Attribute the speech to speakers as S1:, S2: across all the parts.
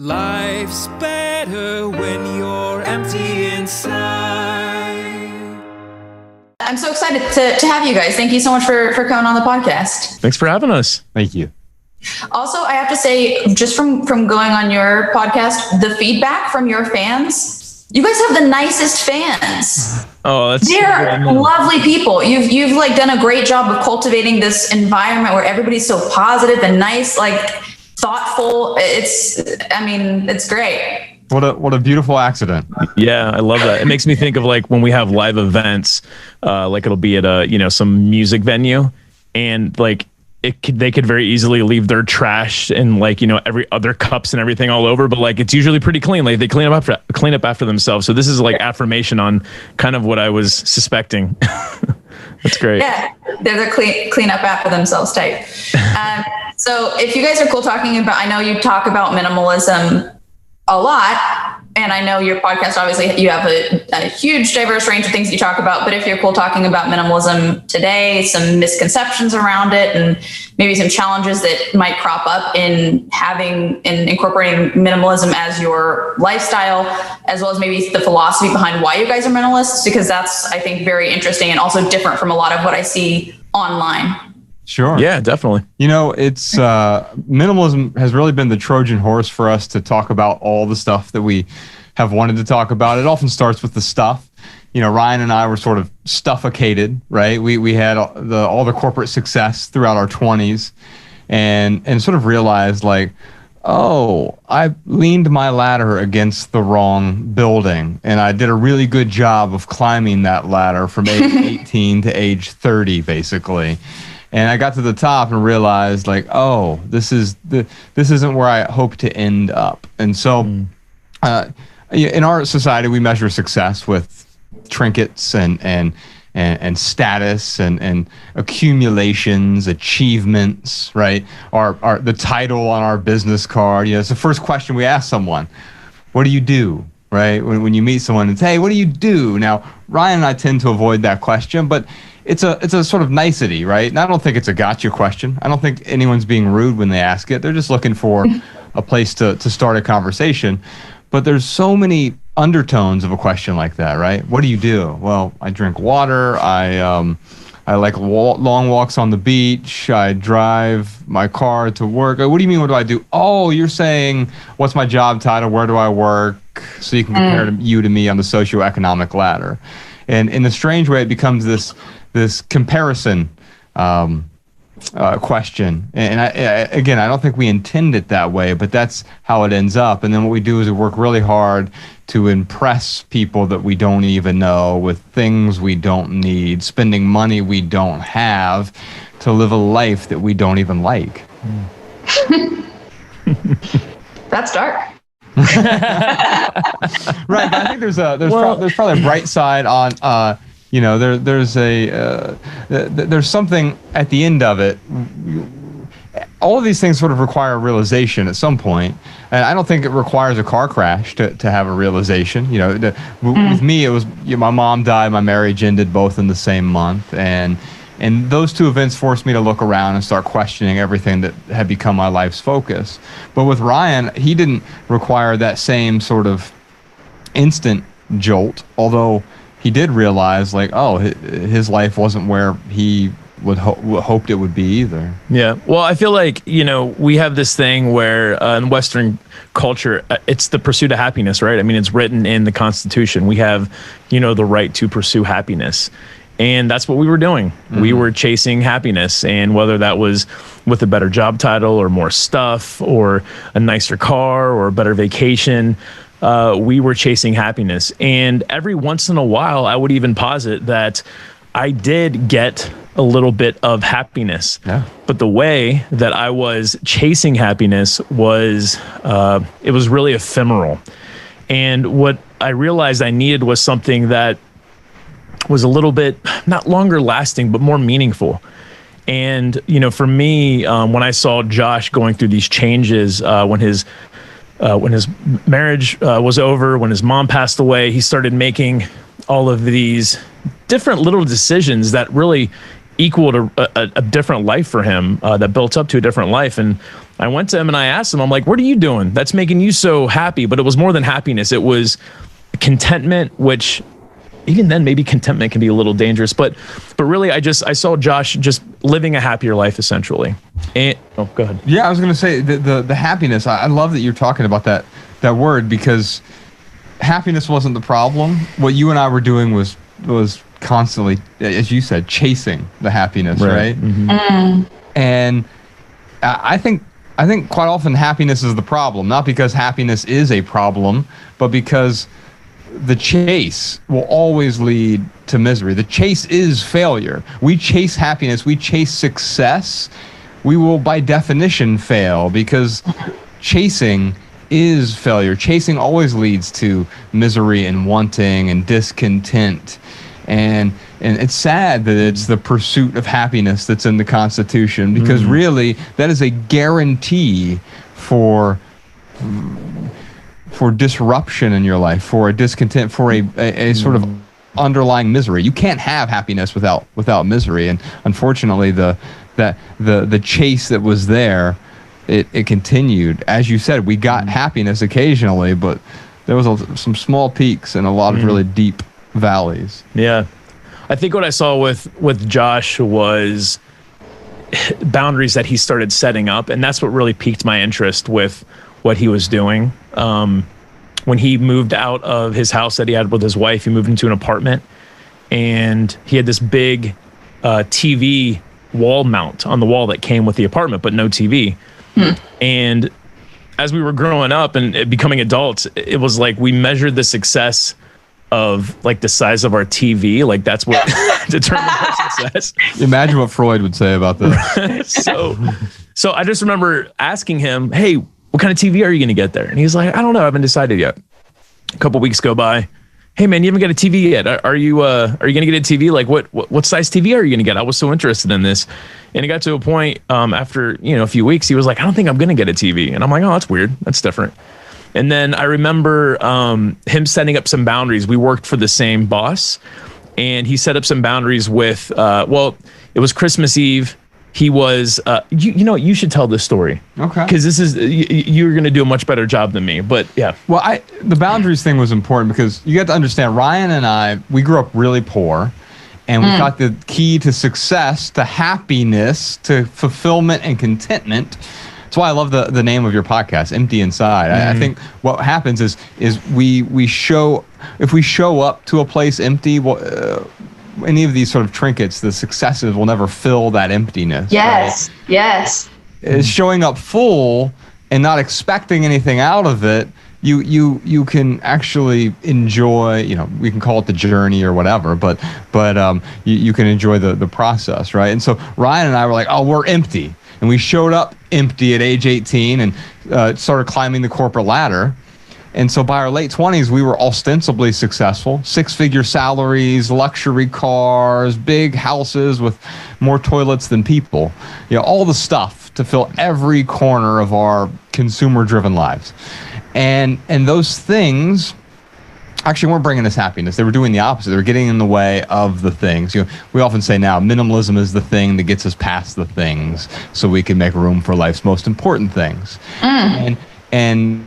S1: Life's better when you're empty inside.
S2: I'm so excited to have you guys. Thank you so much for coming on the podcast.
S3: Thanks for having us.
S4: Thank you.
S2: Also, I have to say, just from going on your podcast, the feedback from your fans, you guys have the nicest fans.
S3: Oh,
S2: they're lovely people. You've like done a great job of cultivating this environment where everybody's so positive and nice, like thoughtful. It's great.
S4: What a beautiful accident.
S3: Yeah, I love that. It makes me think of like when we have live events, like it'll be at some music venue, and like they could very easily leave their trash and every other cups and everything all over, but like it's usually pretty clean. Like they clean up after themselves. So this is like affirmation on kind of what I was suspecting. That's great.
S2: Yeah, they're the clean up after themselves type. So if you guys are cool talking about, I know you talk about minimalism a lot, and I know your podcast, obviously you have a huge diverse range of things you talk about, but if you're cool talking about minimalism today, some misconceptions around it, and maybe some challenges that might crop up in incorporating minimalism as your lifestyle, as well as maybe the philosophy behind why you guys are minimalists, because that's, I think, very interesting and also different from a lot of what I see online.
S4: Sure.
S3: Yeah, definitely.
S4: It's minimalism has really been the Trojan horse for us to talk about all the stuff that we have wanted to talk about. It often starts with the stuff. Ryan and I were sort of stuffocated, right? We had all the corporate success throughout our 20s and sort of realized like, oh, I leaned my ladder against the wrong building, and I did a really good job of climbing that ladder from age 18 to age 30, basically. And I got to the top and realized like, oh, this isn't where I hope to end up. And so in our society, we measure success with trinkets and status and accumulations, achievements, right? The title on our business card. It's the first question we ask someone. What do you do? Right? When you meet someone, it's, hey, what do you do? Now, Ryan and I tend to avoid that question, but it's a sort of nicety, right? And I don't think it's a gotcha question. I don't think anyone's being rude when they ask it. They're just looking for a place to start a conversation. But there's so many undertones of a question like that, right? What do you do? Well, I drink water. I like long walks on the beach. I drive my car to work. What do you mean, what do I do? Oh, you're saying, what's my job title? Where do I work? So you can compare you to me on the socioeconomic ladder. And in a strange way, it becomes this comparison question. And I don't think we intend it that way, but that's how it ends up. And then what we do is we work really hard to impress people that we don't even know with things we don't need, spending money we don't have to live a life that we don't even like.
S2: That's dark.
S4: Right, but I think there's probably a bright side on there's something at the end of it. All of these things sort of require realization at some point, and I don't think it requires a car crash to have a realization. With me, it was my mom died, my marriage ended both in the same month, and those two events forced me to look around and start questioning everything that had become my life's focus. But with Ryan, he didn't require that same sort of instant jolt, although he did realize like, oh, his life wasn't where he hoped it would be either.
S3: Yeah. Well, I feel like, we have this thing where in Western culture, it's the pursuit of happiness, right? I mean, it's written in the Constitution. We have, the right to pursue happiness. And that's what we were doing. Mm-hmm. We were chasing happiness. And whether that was with a better job title or more stuff or a nicer car or a better vacation, we were chasing happiness. And every once in a while, I would even posit that I did get a little bit of happiness. Yeah. But the way that I was chasing happiness was, it was really ephemeral. And what I realized I needed was something that was a little bit, not longer lasting, but more meaningful. And, for me, when I saw Josh going through these changes, when his marriage was over, when his mom passed away, he started making all of these different little decisions that really equaled a different life for him, that built up to a different life. And I went to him and I asked him, I'm like, what are you doing that's making you so happy? But it was more than happiness. It was contentment, which even then maybe contentment can be a little dangerous, but really I saw Josh just living a happier life essentially. And go ahead.
S4: Yeah, I was going to say the happiness. I love that you're talking about that word, because happiness wasn't the problem. What you and I were doing was constantly, as you said, chasing the happiness, right? Mm-hmm. And I think quite often happiness is the problem, not because happiness is a problem, but because the chase will always lead to misery. The chase is failure. We chase happiness, we chase success. We will by definition fail, because chasing is failure. Chasing always leads to misery and wanting and discontent. And it's sad that it's the pursuit of happiness that's in the Constitution, because really that is a guarantee for disruption in your life, for a discontent, for a sort of underlying misery. You can't have happiness without misery. And unfortunately, the chase that was there, it continued. As you said, we got happiness occasionally, but there was some small peaks and a lot of really deep valleys.
S3: Yeah. I think what I saw with Josh was boundaries that he started setting up, and that's what really piqued my interest with what he was doing. When he moved out of his house that he had with his wife, he moved into an apartment, and he had this big TV wall mount on the wall that came with the apartment, but no TV. And as we were growing up and becoming adults, it was like we measured the success of like the size of our TV. Like that's what determined our success.
S4: Imagine what Freud would say about that.
S3: So I just remember asking him, hey, what kind of TV are you going to get there? And he's like, I don't know. I haven't decided yet. A couple weeks go by. Hey man, you haven't got a TV yet. Are you going to get a TV? Like what size TV are you going to get? I was so interested in this. And it got to a point after, a few weeks, he was like, I don't think I'm going to get a TV. And I'm like, oh, that's weird. That's different. And then I remember him setting up some boundaries. We worked for the same boss, and he set up some boundaries with, it was Christmas Eve. He was, you know what, you should tell this story.
S4: Okay.
S3: Because this is, you're going to do a much better job than me, but yeah.
S4: Well, the boundaries thing was important because you got to understand, Ryan and I, we grew up really poor, and we thought the key to success, to happiness, to fulfillment and contentment. That's why I love the name of your podcast, Empty Inside. I think what happens is if we show up to a place empty, any of these sort of trinkets, the successes will never fill that emptiness.
S2: Yes, right? Yes.
S4: It's showing up full and not expecting anything out of it. You can actually enjoy, we can call it the journey or whatever, but you can enjoy the process, right? And so Ryan and I were like, oh, we're empty. And we showed up empty at age 18 and started climbing the corporate ladder. And so by our late 20s, we were ostensibly successful, 6-figure salaries, luxury cars, big houses with more toilets than people, all the stuff to fill every corner of our consumer-driven lives. And those things actually weren't bringing us happiness. They were doing the opposite. They were getting in the way of the things. We often say now, minimalism is the thing that gets us past the things so we can make room for life's most important things. And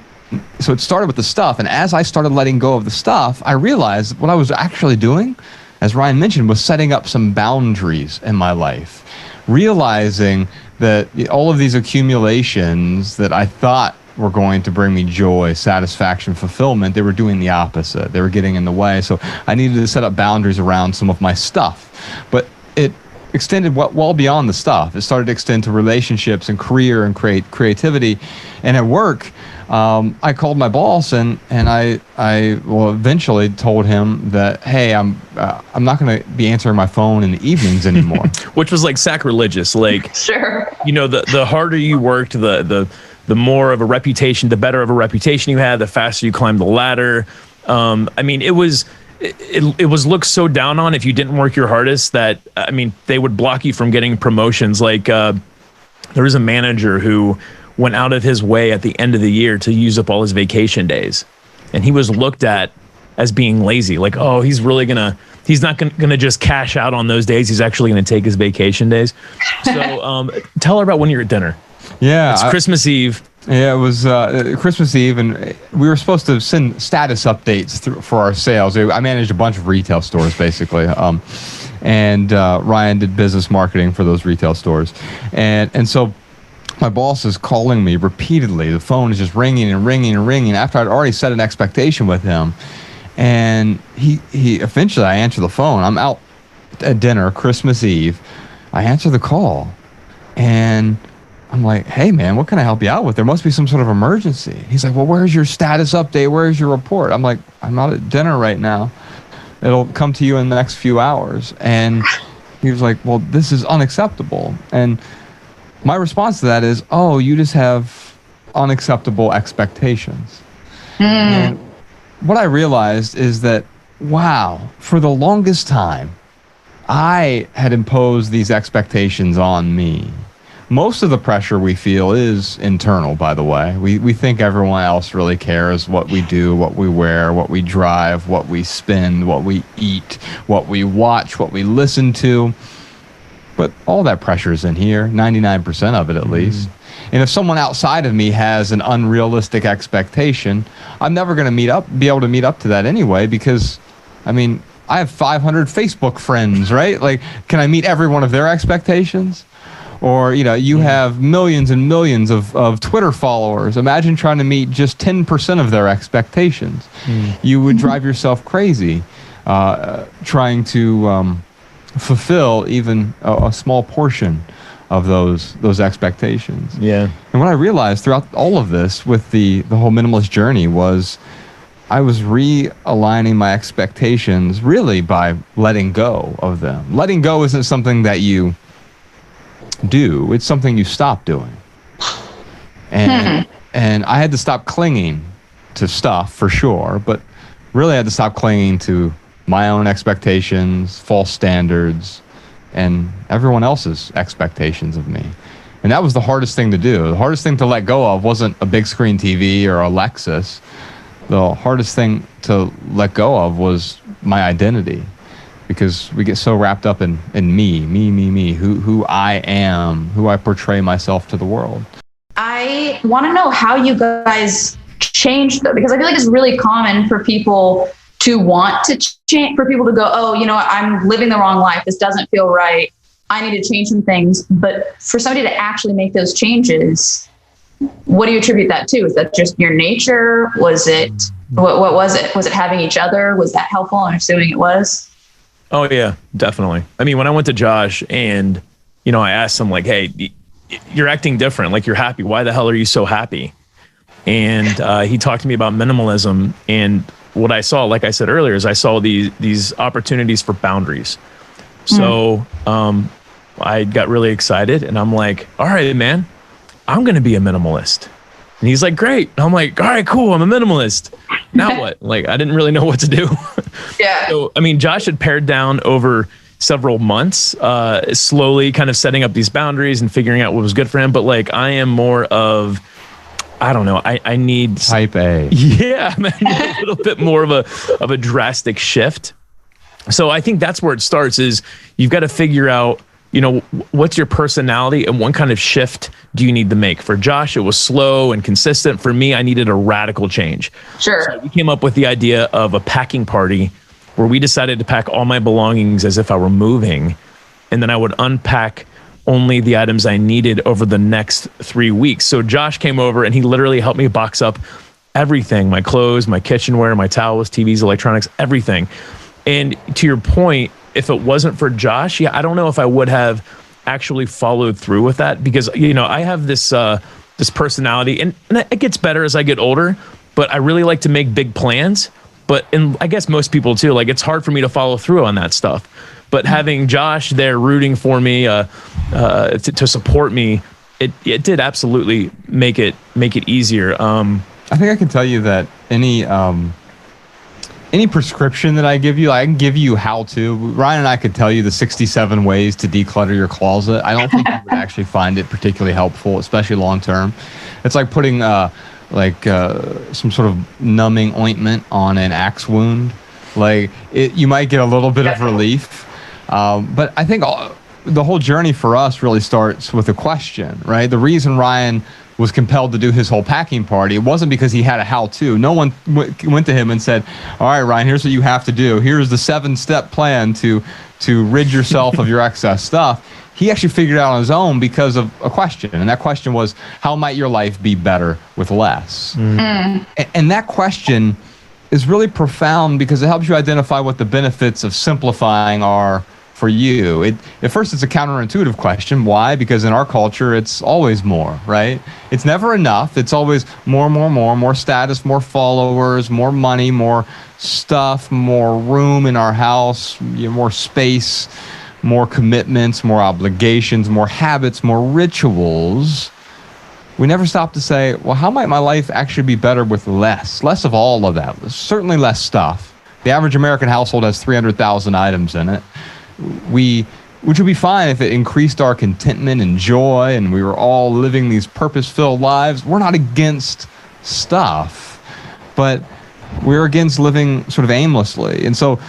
S4: so it started with the stuff. And as I started letting go of the stuff, I realized what I was actually doing, as Ryan mentioned, was setting up some boundaries in my life, realizing that all of these accumulations that I thought were going to bring me joy, satisfaction, fulfillment, they were doing the opposite. They were getting in the way. So I needed to set up boundaries around some of my stuff. But it extended well beyond the stuff. It started to extend to relationships and career and creativity. And at work, I called my boss and I eventually told him that, hey, I'm not going to be answering my phone in the evenings anymore.
S3: Which was like sacrilegious. Like,
S2: sure.
S3: The harder you worked, the more of a reputation, the better of a reputation you had, the faster you climbed the ladder. It was looked so down on if you didn't work your hardest that, they would block you from getting promotions. Like there was a manager who went out of his way at the end of the year to use up all his vacation days. And he was looked at as being lazy. Like, oh, he's not gonna just cash out on those days. He's actually gonna take his vacation days. So tell her about when you're at dinner.
S4: Yeah.
S3: It's Christmas Eve.
S4: Yeah, it was Christmas Eve, and we were supposed to send status updates for our sales. I managed a bunch of retail stores, basically, and Ryan did business marketing for those retail stores. And so my boss is calling me repeatedly. The phone is just ringing and ringing and ringing after I'd already set an expectation with him. And he eventually, I answer the phone. I'm out at dinner, Christmas Eve. I answer the call, and I'm like, hey, man, what can I help you out with? There must be some sort of emergency. He's like, well, where's your status update? Where's your report? I'm like, I'm out at dinner right now. It'll come to you in the next few hours. And he was like, well, this is unacceptable. And my response to that is, oh, you just have unacceptable expectations. And what I realized is that, wow, for the longest time, I had imposed these expectations on me. Most of the pressure we feel is internal, by the way. We think everyone else really cares what we do, what we wear, what we drive, what we spend, what we eat, what we watch, what we listen to. But all that pressure is in here, 99% of it at least. And if someone outside of me has an unrealistic expectation, I'm never going to be able to meet up to that anyway, because, I mean, I have 500 Facebook friends, right? Like, can I meet every one of their expectations? Or, you know, you have millions and millions of Twitter followers. Imagine trying to meet just 10% of their expectations. You would drive yourself crazy trying to fulfill even a small portion of those expectations.
S3: Yeah.
S4: And what I realized throughout all of this with the whole minimalist journey was I was realigning my expectations really by letting go of them. Letting go isn't something that you do, it's something you stop doing. And I had to stop clinging to stuff for sure, but really I had to stop clinging to my own expectations, false standards, and everyone else's expectations of me. And that was the hardest thing to do. The hardest thing to let go of wasn't a big screen TV or a Lexus. The hardest thing to let go of was my identity, because we get so wrapped up in me, who I am, who I portray myself to the world.
S2: I want to know how you guys changed, though, because I feel like it's really common for people to want to change, for people to go, oh, you know what, I'm living the wrong life. This doesn't feel right. I need to change some things. But for somebody to actually make those changes, what do you attribute that to? Is that just your nature? Was it, what was it? Was it having each other? Was that helpful? I'm assuming it was.
S3: Oh yeah, definitely. I mean, when I went to Josh and, you know, I asked him like, hey, you're acting different. Like, you're happy. Why the hell are you so happy? And he talked to me about minimalism. And what I saw, like I said earlier, is I saw these opportunities for boundaries. So I got really excited and I'm like, all right, man, I'm going to be a minimalist. And he's like, great. And I'm like, all right, cool. I'm a minimalist. Now what? Like, I didn't really know what to do.
S2: Yeah.
S3: So, I mean, Josh had pared down over several months, slowly kind of setting up these boundaries and figuring out what was good for him. But like, I am more of, I don't know. I need
S4: type A.
S3: Yeah, man, a little bit more of a drastic shift. So I think that's where it starts. Is you've got to figure out, you know, what's your personality and what kind of shift do you need to make? For Josh, it was slow and consistent. For me, I needed a radical change.
S2: Sure.
S3: So we came up with the idea of a packing party where we decided to pack all my belongings as if I were moving, and then I would unpack only the items I needed over the next 3 weeks. So Josh came over and he literally helped me box up everything, my clothes, my kitchenware, my towels, TVs, electronics, everything. And to your point, if it wasn't for Josh, yeah, I don't know if I would have actually followed through with that, because, you know, I have this this personality, and it gets better as I get older, but I really like to make big plans. But, and I guess most people too, like, it's hard for me to follow through on that stuff. But having Josh there rooting for me, to support me, it did absolutely make it easier. I
S4: think I can tell you that any prescription that I give you, I can give you how to. Ryan and I could tell you the 67 ways to declutter your closet. I don't think you would actually find it particularly helpful, especially long term. It's like putting some sort of numbing ointment on an axe wound. Like, you might get a little bit of relief, but I think the whole journey for us really starts with a question, right? The reason Ryan was compelled to do his whole packing party, it wasn't because he had a how-to. No one went to him and said, all right, Ryan, here's what you have to do. Here's the 7-step plan to rid yourself of your excess stuff. He actually figured it out on his own because of a question. And that question was, how might your life be better with less? And that question is really profound because it helps you identify what the benefits of simplifying are for you. At first, it's a counterintuitive question. Why? Because in our culture, it's always more, right? It's never enough. It's always more status, more followers, more money, more stuff, more room in our house, more space, more commitments, more obligations, more habits, more rituals. We never stop to say, well, how might my life actually be better with less? Less of all of that. Certainly less stuff. The average American household has 300,000 items in it. Which would be fine if it increased our contentment and joy and we were all living these purpose-filled lives. We're not against stuff, but we're against living sort of aimlessly. And so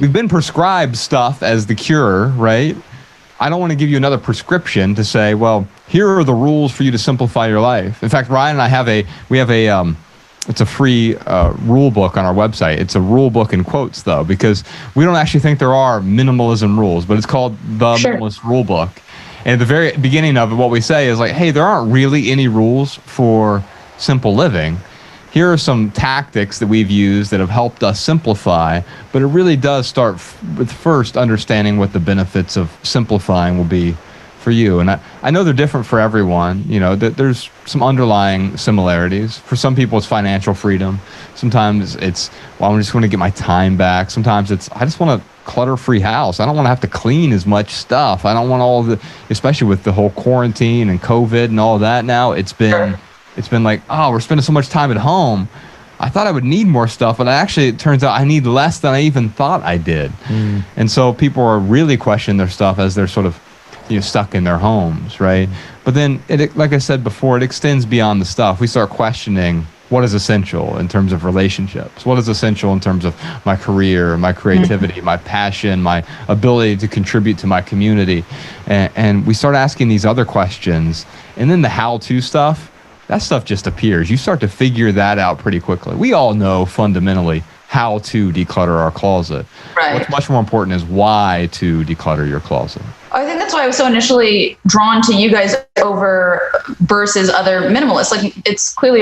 S4: we've been prescribed stuff as the cure, right? I don't want to give you another prescription to say, well, here are the rules for you to simplify your life. In fact, Ryan and I have it's a free rule book on our website. It's a rule book in quotes, though, because we don't actually think there are minimalism rules, but it's called the Minimalist Rule Book. And at the very beginning of it, what we say is like, hey, there aren't really any rules for simple living. Here are some tactics that we've used that have helped us simplify, but it really does start with first understanding what the benefits of simplifying will be for you. And I know they're different for everyone. There's some underlying similarities. For some people, it's financial freedom. Sometimes it's, well, I'm just going to get my time back. Sometimes it's, I just want a clutter-free house. I don't want to have to clean as much stuff. I don't want all of the, especially with the whole quarantine and COVID and all of that now, it's been like, oh, we're spending so much time at home. I thought I would need more stuff, but actually it turns out I need less than I even thought I did. And so people are really questioning their stuff as they're sort of stuck in their homes, right? But then, like I said before, it extends beyond the stuff. We start questioning what is essential in terms of relationships, what is essential in terms of my career, my creativity, my passion, my ability to contribute to my community. And we start asking these other questions. And then the how-to stuff, that stuff just appears. You start to figure that out pretty quickly. We all know fundamentally how to declutter our closet.
S2: Right.
S4: What's much more important is why to declutter your closet.
S2: I think that's why I was so initially drawn to you guys over versus other minimalists. Like, it's clearly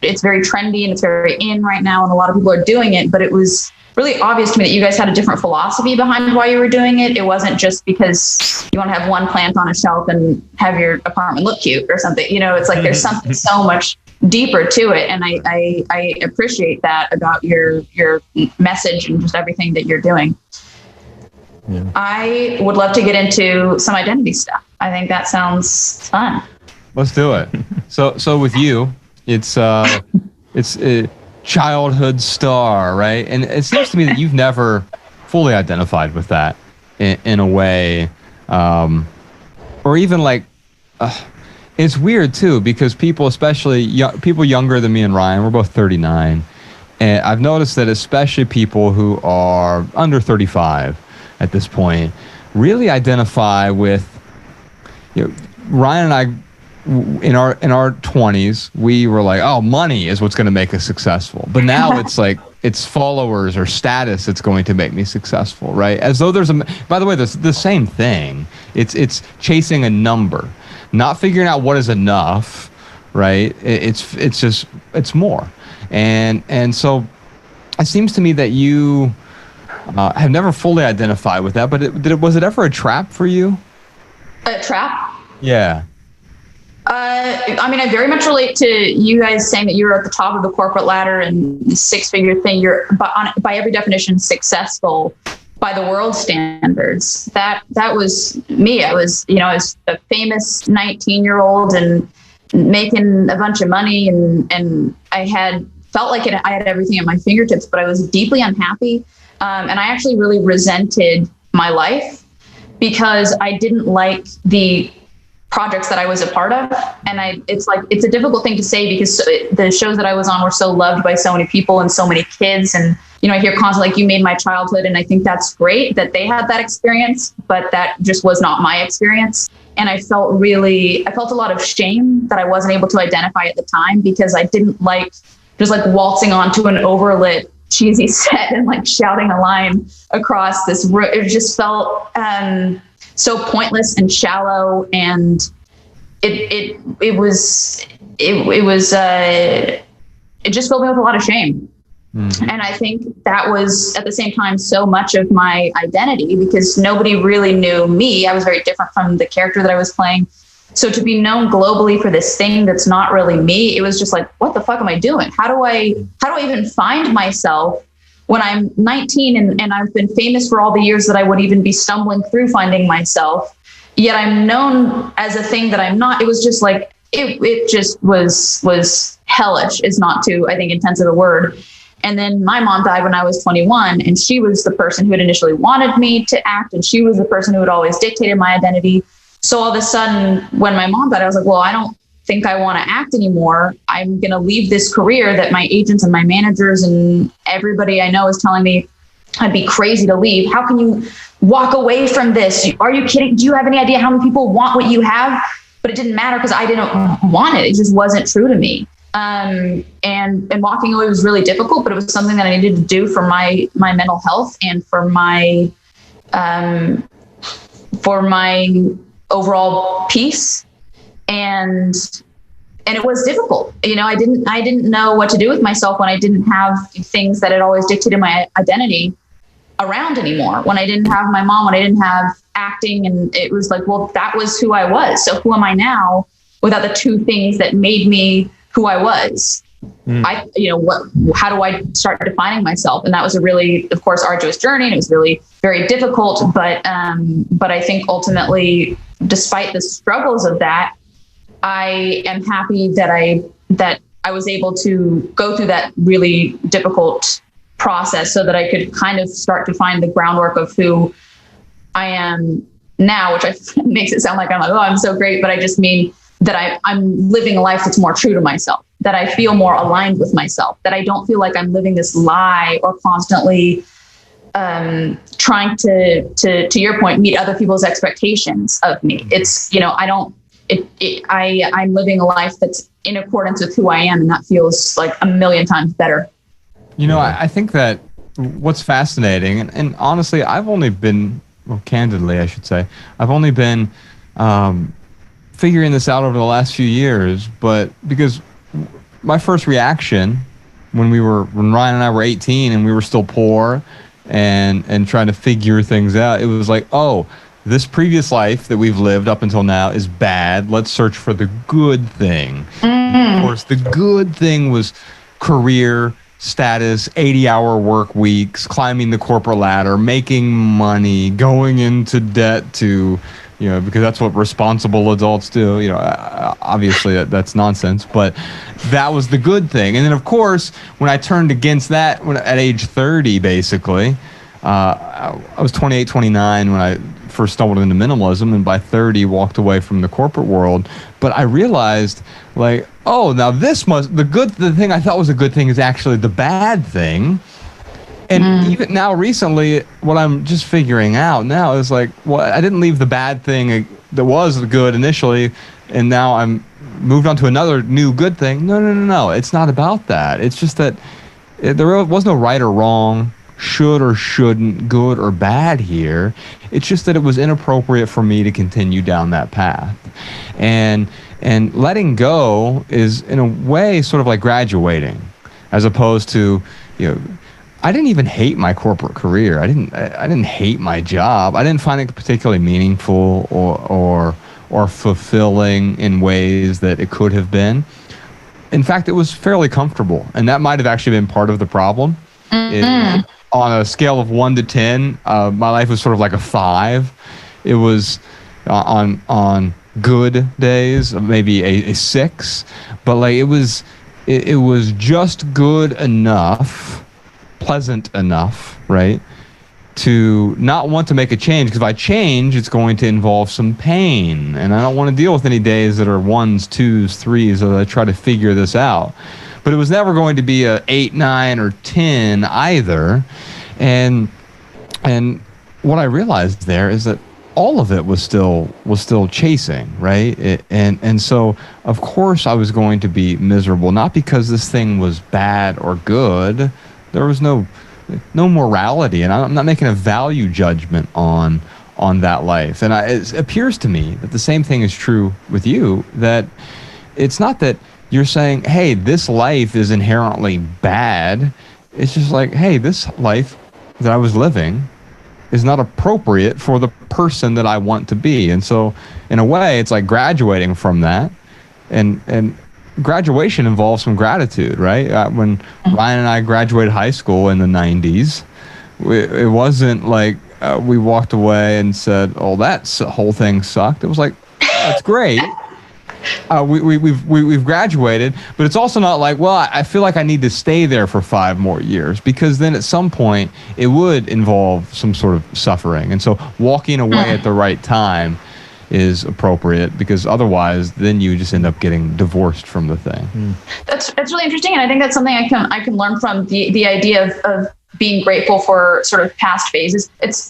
S2: it's very trendy and it's very in right now, and a lot of people are doing it, but it was really obvious to me that you guys had a different philosophy behind why you were doing it. It wasn't just because you want to have one plant on a shelf and have your apartment look cute or something. It's like there's something so much deeper to it. And I appreciate that about your message and just everything that you're doing. Yeah. I would love to get into some identity stuff. I think that sounds fun.
S4: Let's do it. So with you, it's a childhood star, right? And it seems to me that you've never fully identified with that in a way, or even like, it's weird too, because people, especially people younger than me and Ryan, we're both 39. And I've noticed that especially people who are under 35 at this point really identify with, Ryan and I, in our 20s, we were like, oh, money is what's going to make us successful. But now it's like, it's followers or status that's going to make me successful, right? As though by the way, there's the same thing. It's chasing a number, not figuring out what is enough, right? It's more. And so it seems to me that you have never fully identified with that, but was it ever a trap for you?
S2: A trap?
S4: Yeah.
S2: I very much relate to you guys saying that you're at the top of the corporate ladder and the 6-figure thing. You're by every definition successful by the world standards. That was me. I was a famous 19-year-old and making a bunch of money, and I felt like I had everything at my fingertips, but I was deeply unhappy. And I actually really resented my life because I didn't like the projects that I was a part of. And it's a difficult thing to say because the shows that I was on were so loved by so many people and so many kids. And I hear constantly, like, you made my childhood. And I think that's great that they had that experience, but that just was not my experience. And I felt a lot of shame that I wasn't able to identify at the time, because I didn't like just like waltzing onto an overlit cheesy set and like shouting a line across this room. It just felt so pointless and shallow. And it just filled me with a lot of shame. Mm-hmm. And I think that was at the same time so much of my identity, because nobody really knew me. I was very different from the character that I was playing. So to be known globally for this thing that's not really me, it was just like, what the fuck am I doing? How do I even find myself when I'm 19 and I've been famous for all the years that I would even be stumbling through finding myself, yet I'm known as a thing that I'm not. It was just like, it just was hellish, is not too, I think, intensive a word. And then my mom died when I was 21, and she was the person who had initially wanted me to act, and she was the person who had always dictated my identity. So all of a sudden, when my mom died, I was like, well, I don't think I want to act anymore. I'm going to leave this career that my agents and my managers and everybody I know is telling me I'd be crazy to leave. How can you walk away from this? Are you kidding? Do you have any idea how many people want what you have? But it didn't matter, because I didn't want it. It just wasn't true to me. And walking away was really difficult, but it was something that I needed to do for my mental health and for my overall peace. And it was difficult. I didn't know what to do with myself when I didn't have things that had always dictated my identity around anymore. When I didn't have my mom, when I didn't have acting, and it was like, well, that was who I was. So who am I now without the two things that made me who I was? How do I start defining myself? And that was a really, of course, arduous journey. And it was really very difficult. But I think ultimately, despite the struggles of that, I am happy that I was able to go through that really difficult process so that I could kind of start to find the groundwork of who I am now, which makes it sound like I'm like, oh, I'm so great. But I just mean that I'm living a life that's more true to myself, that I feel more aligned with myself, that I don't feel like I'm living this lie or constantly trying to your point, meet other people's expectations of me. It's, I'm living a life that's in accordance with who I am. And that feels like a million times better.
S4: I think that what's fascinating, and honestly, I've only been, candidly, I should say, I've only been figuring this out over the last few years, but because my first reaction when Ryan and I were 18 and we were still poor and trying to figure things out, it was like, oh, this previous life that we've lived up until now is bad. Let's search for the good thing. Of course, the good thing was career, status, 80-hour work weeks, climbing the corporate ladder, making money, going into debt to, because that's what responsible adults do. Obviously that's nonsense, but that was the good thing. And then, of course, when I turned against that at age 30, basically, I was 28, 29 when I first stumbled into minimalism, and by 30 walked away from the corporate world. But I realized, like, oh, now the thing I thought was a good thing is actually the bad thing. And even now, recently, what I'm just figuring out now is like, well, I didn't leave the bad thing that was good initially, and now I'm moved on to another new good thing. No. It's not about that. It's just that there was no right or wrong, should or shouldn't, good or bad here. It's just that it was inappropriate for me to continue down that path. And letting go is, in a way, sort of like graduating, as opposed to, I didn't even hate my corporate career. I didn't hate my job. I didn't find it particularly meaningful or fulfilling in ways that it could have been. In fact, it was fairly comfortable, and that might have actually been part of the problem. On a scale of 1 to 10, my life was sort of like a 5. It was on good days, maybe a 6, but like it was just good enough, pleasant enough, right, to not want to make a change, because if I change, it's going to involve some pain, and I don't want to deal with any days that are 1s, 2s, 3s as I try to figure this out. but it was never going to be a 8, 9, or 10 either. And what I realized there is that all of it was still chasing, right? And so of course I was going to be miserable, not because this thing was bad or good. There was no morality, and I'm not making a value judgment on that life. And it appears to me that the same thing is true with you, that it's not that you're saying, hey, this life is inherently bad. It's just like, hey, this life that I was living is not appropriate for the person that I want to be. And so in a way, it's like graduating from that. And graduation involves some gratitude, right? When Ryan and I graduated high school in the 90s, it wasn't like we walked away and said, oh, that whole thing sucked. It was like, that's great. We've graduated, but it's also not like, well, I feel like I need to stay there for 5 more years, because then at some point it would involve some sort of suffering. And so walking away at the right time is appropriate, because otherwise then you just end up getting divorced from the thing.
S2: That's really interesting. And I think that's something I can learn from the idea of being grateful for sort of past phases.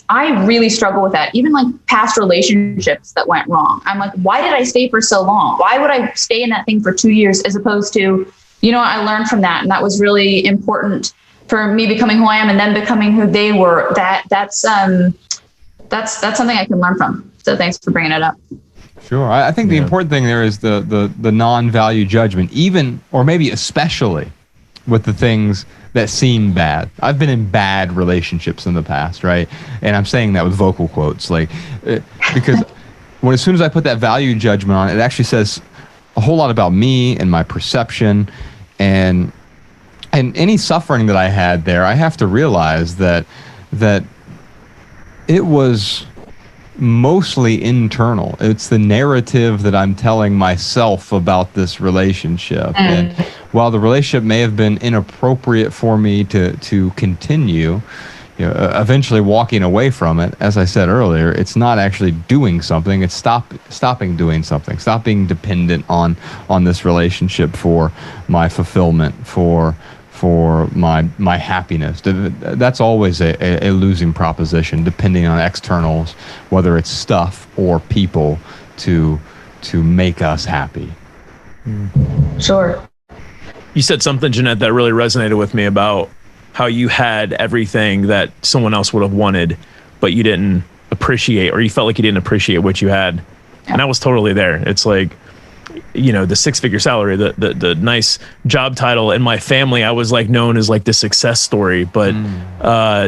S2: I really struggle with that. Even like past relationships that went wrong. I'm like, why did I stay for so long? Why would I stay in that thing for 2 years, as opposed to, I learned from that. And that was really important for me becoming who I am and then becoming who they were. That's something I can learn from. So thanks for bringing it up.
S4: Sure. I think the important thing there is the non-value judgment, even, or maybe especially, with the things that seem bad. I've been in bad relationships in the past, right? And I'm saying that with vocal quotes, because as soon as I put that value judgment on it, it actually says a whole lot about me and my perception, and any suffering that I had there. I have to realize that it was mostly internal. It's the narrative that I'm telling myself about this relationship. And while the relationship may have been inappropriate for me to continue, eventually walking away from it, as I said earlier, it's not actually doing something. It's stopping doing something. Stop being dependent on this relationship for my fulfillment, for my happiness. That's always a losing proposition, depending on externals, whether it's stuff or people, to make us happy.
S2: Sure.
S3: You said something, Jennette, that really resonated with me about how you had everything that someone else would have wanted, but you didn't appreciate, or you felt like you didn't appreciate what you had. Yeah. And I was totally there. It's like, the 6-figure salary, the nice job title. In my family, I was like known as like the success story, but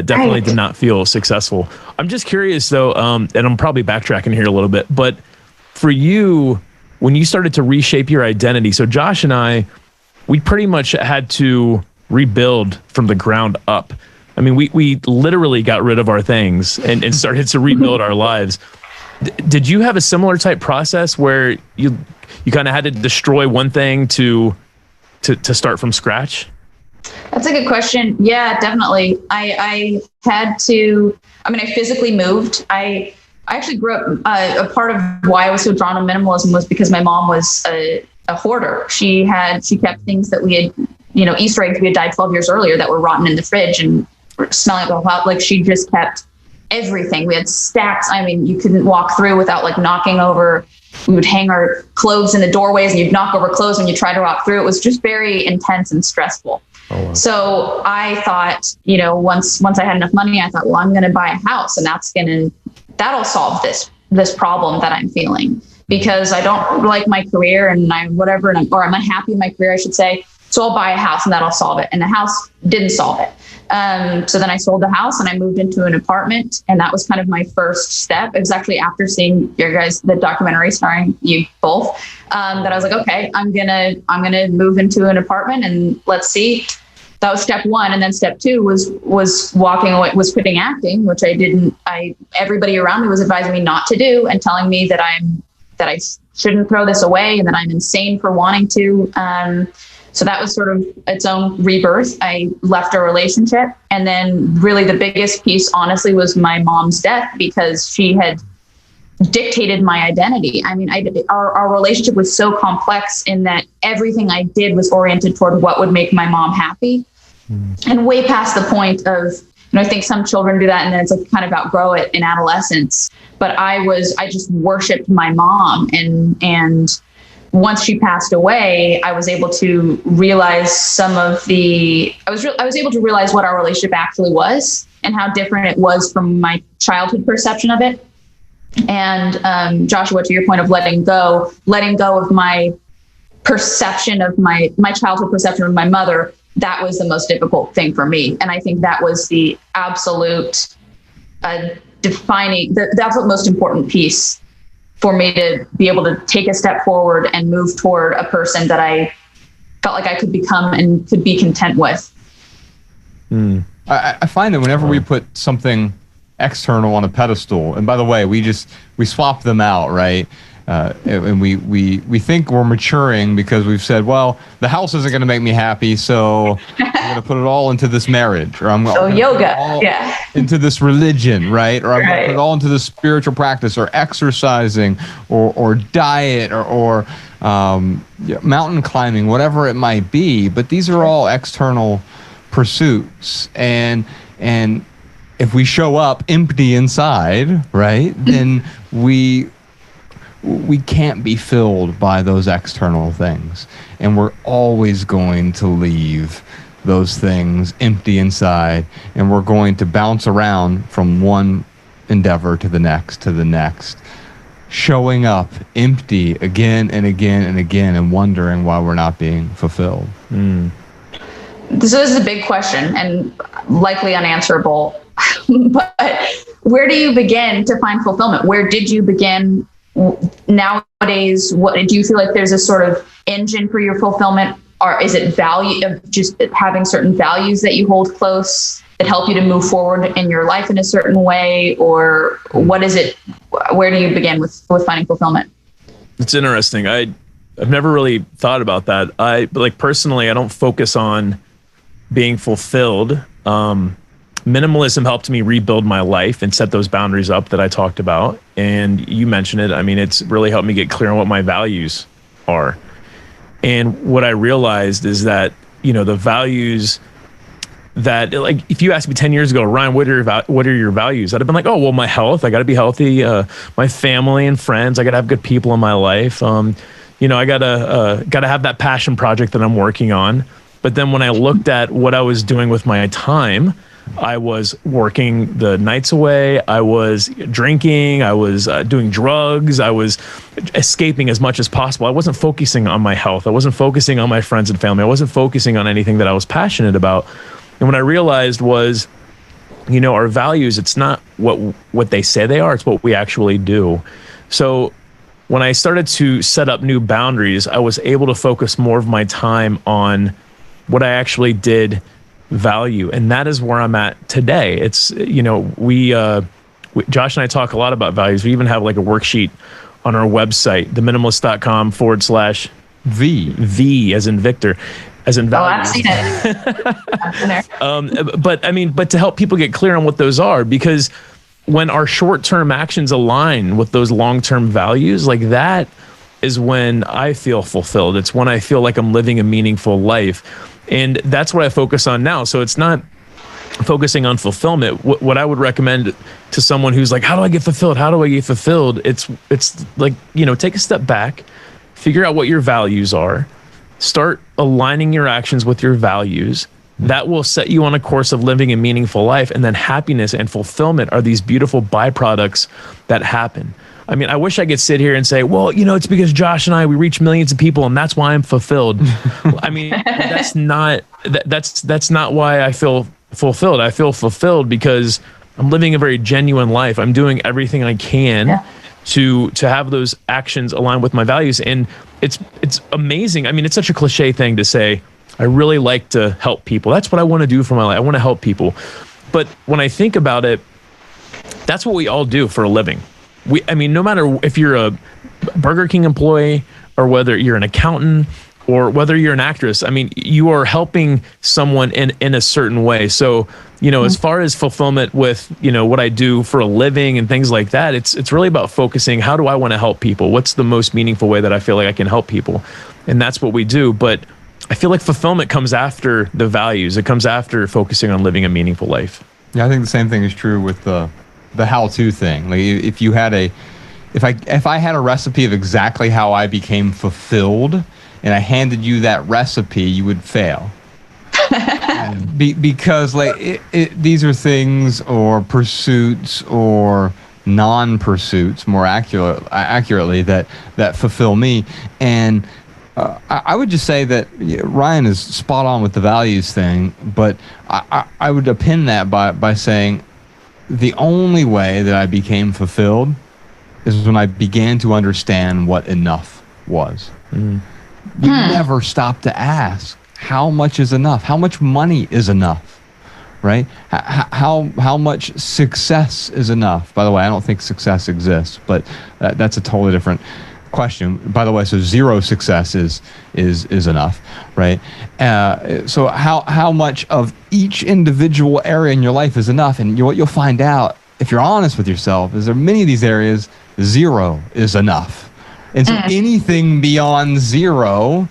S3: definitely did not feel successful. I'm just curious though, and I'm probably backtracking here a little bit, but for you, when you started to reshape your identity, so Josh and I, we pretty much had to rebuild from the ground up. I mean, we literally got rid of our things and started to rebuild our lives. Did you have a similar type process where you kind of had to destroy one thing to start from scratch?
S2: That's a good question. Yeah, definitely. I had to, I physically moved. I actually grew up, a part of why I was so drawn to minimalism was because my mom was a hoarder. She kept things that we had, Easter eggs we had died 12 years earlier that were rotten in the fridge and smelling like she just kept everything. We had stacks. You couldn't walk through without like knocking over. We would hang our clothes in the doorways and you'd knock over clothes when you try to walk through. It was just very intense and stressful. Oh, wow. So I thought, once I had enough money, I thought, well, I'm going to buy a house and that'll solve this problem that I'm feeling, because I don't like my career and I'm unhappy in my career, I should say. So I'll buy a house and that'll solve it. And the house didn't solve it. So then I sold the house and I moved into an apartment, and that was kind of my first step. It was actually after seeing the documentary starring you both, that I was like, okay, I'm gonna move into an apartment and let's see. That was step one. And then step two was walking away, was quitting acting, which everybody around me was advising me not to do and telling me that I shouldn't throw this away and that I'm insane for wanting to. So that was sort of its own rebirth. I left a relationship. And then really the biggest piece, honestly, was my mom's death, because she had dictated my identity. I mean, our relationship was so complex in that everything I did was oriented toward what would make my mom happy. And way past the point of, I think some children do that and then it's like kind of outgrow it in adolescence. But I just worshiped my mom. And once she passed away, I was able to realize I was able to realize what our relationship actually was and how different it was from my childhood perception of it. And Joshua, to your point of letting go of my perception of my childhood perception of my mother, that was the most difficult thing for me. And I think that was the absolute defining, the absolute most important piece for me to be able to take a step forward and move toward a person that I felt like I could become and could be content with.
S4: I find that whenever we put something external on a pedestal, and by the way, we swap them out, right? And we think we're maturing because we've said, well, the house isn't going to make me happy, so I'm going to put it all into this marriage, or I'm going to
S2: yoga,
S4: into this religion, right? Or I'm going to put it all into this spiritual practice, or exercising, or diet, or mountain climbing, whatever it might be. But these are all external pursuits, and if we show up empty inside, right, then we can't be filled by those external things. And we're always going to leave those things empty inside, and we're going to bounce around from one endeavor to the next, showing up empty again and again and again, and wondering why we're not being fulfilled.
S2: This is a big question and likely unanswerable. But where do you begin to find fulfillment? Where did you begin? Nowadays, what do you feel like there's a sort of engine for your fulfillment, or is it value of just having certain values that you hold close that help you to move forward in your life in a certain way, or what is it? Where do you begin with finding fulfillment?
S3: It's interesting. I've never really thought about that. Personally, I don't focus on being fulfilled. Minimalism helped me rebuild my life and set those boundaries up that I talked about. And you mentioned it. I mean, it's really helped me get clear on what my values are. And what I realized is that, the values that, like, if you asked me 10 years ago, Ryan, what are your values? I'd have been like, oh, well, my health, I got to be healthy. My family and friends, I got to have good people in my life. I got to have that passion project that I'm working on. But then when I looked at what I was doing with my time, I was working the nights away. I was drinking. I was doing drugs. I was escaping as much as possible. I wasn't focusing on my health. I wasn't focusing on my friends and family. I wasn't focusing on anything that I was passionate about. And what I realized was, our values, it's not what they say they are. It's what we actually do. So when I started to set up new boundaries, I was able to focus more of my time on what I actually did value. And that is where I'm at today. It's, Josh and I talk a lot about values. We even have like a worksheet on our website, theminimalist.com/V as in Victor, as in values.
S2: Oh, I've seen it. I've been there.
S3: But to help people get clear on what those are, because when our short-term actions align with those long-term values, like that is when I feel fulfilled. It's when I feel like I'm living a meaningful life. And that's what I focus on now. So it's not focusing on fulfillment. What I would recommend to someone who's like, how do I get fulfilled? How do I get fulfilled? It's like, take a step back, figure out what your values are, start aligning your actions with your values. That will set you on a course of living a meaningful life. And then happiness and fulfillment are these beautiful byproducts that happen. I mean, I wish I could sit here and say, well, it's because Josh and we reach millions of people and that's why I'm fulfilled. I mean, that's not why I feel fulfilled. I feel fulfilled because I'm living a very genuine life. I'm doing everything I can to have those actions align with my values. And it's amazing. I mean, it's such a cliche thing to say, I really like to help people. That's what I want to do for my life. I want to help people. But when I think about it, that's what we all do for a living. No matter if you're a Burger King employee or whether you're an accountant or whether you're an actress, I mean, you are helping someone in a certain way. So, as far as fulfillment with, what I do for a living and things like that, it's really about focusing, how do I want to help people? What's the most meaningful way that I feel like I can help people? And that's what we do. But I feel like fulfillment comes after the values. It comes after focusing on living a meaningful life.
S4: Yeah, I think the same thing is true with the how-to thing. Like if you had if I had a recipe of exactly how I became fulfilled, and I handed you that recipe, you would fail. Because these are things or pursuits or non-pursuits, more accurately, that fulfill me. And I would just say that Ryan is spot on with the values thing, but I would append that by saying the only way that I became fulfilled is when I began to understand what enough was. We never stop to ask, how much is enough? How much money is enough? Right? How much success is enough? By the way, I don't think success exists, but that's a totally different question. By the way, so zero success is enough, right? So how much of each individual area in your life is enough? And what you'll find out, if you're honest with yourself, is there many of these areas, zero is enough. And so anything beyond zero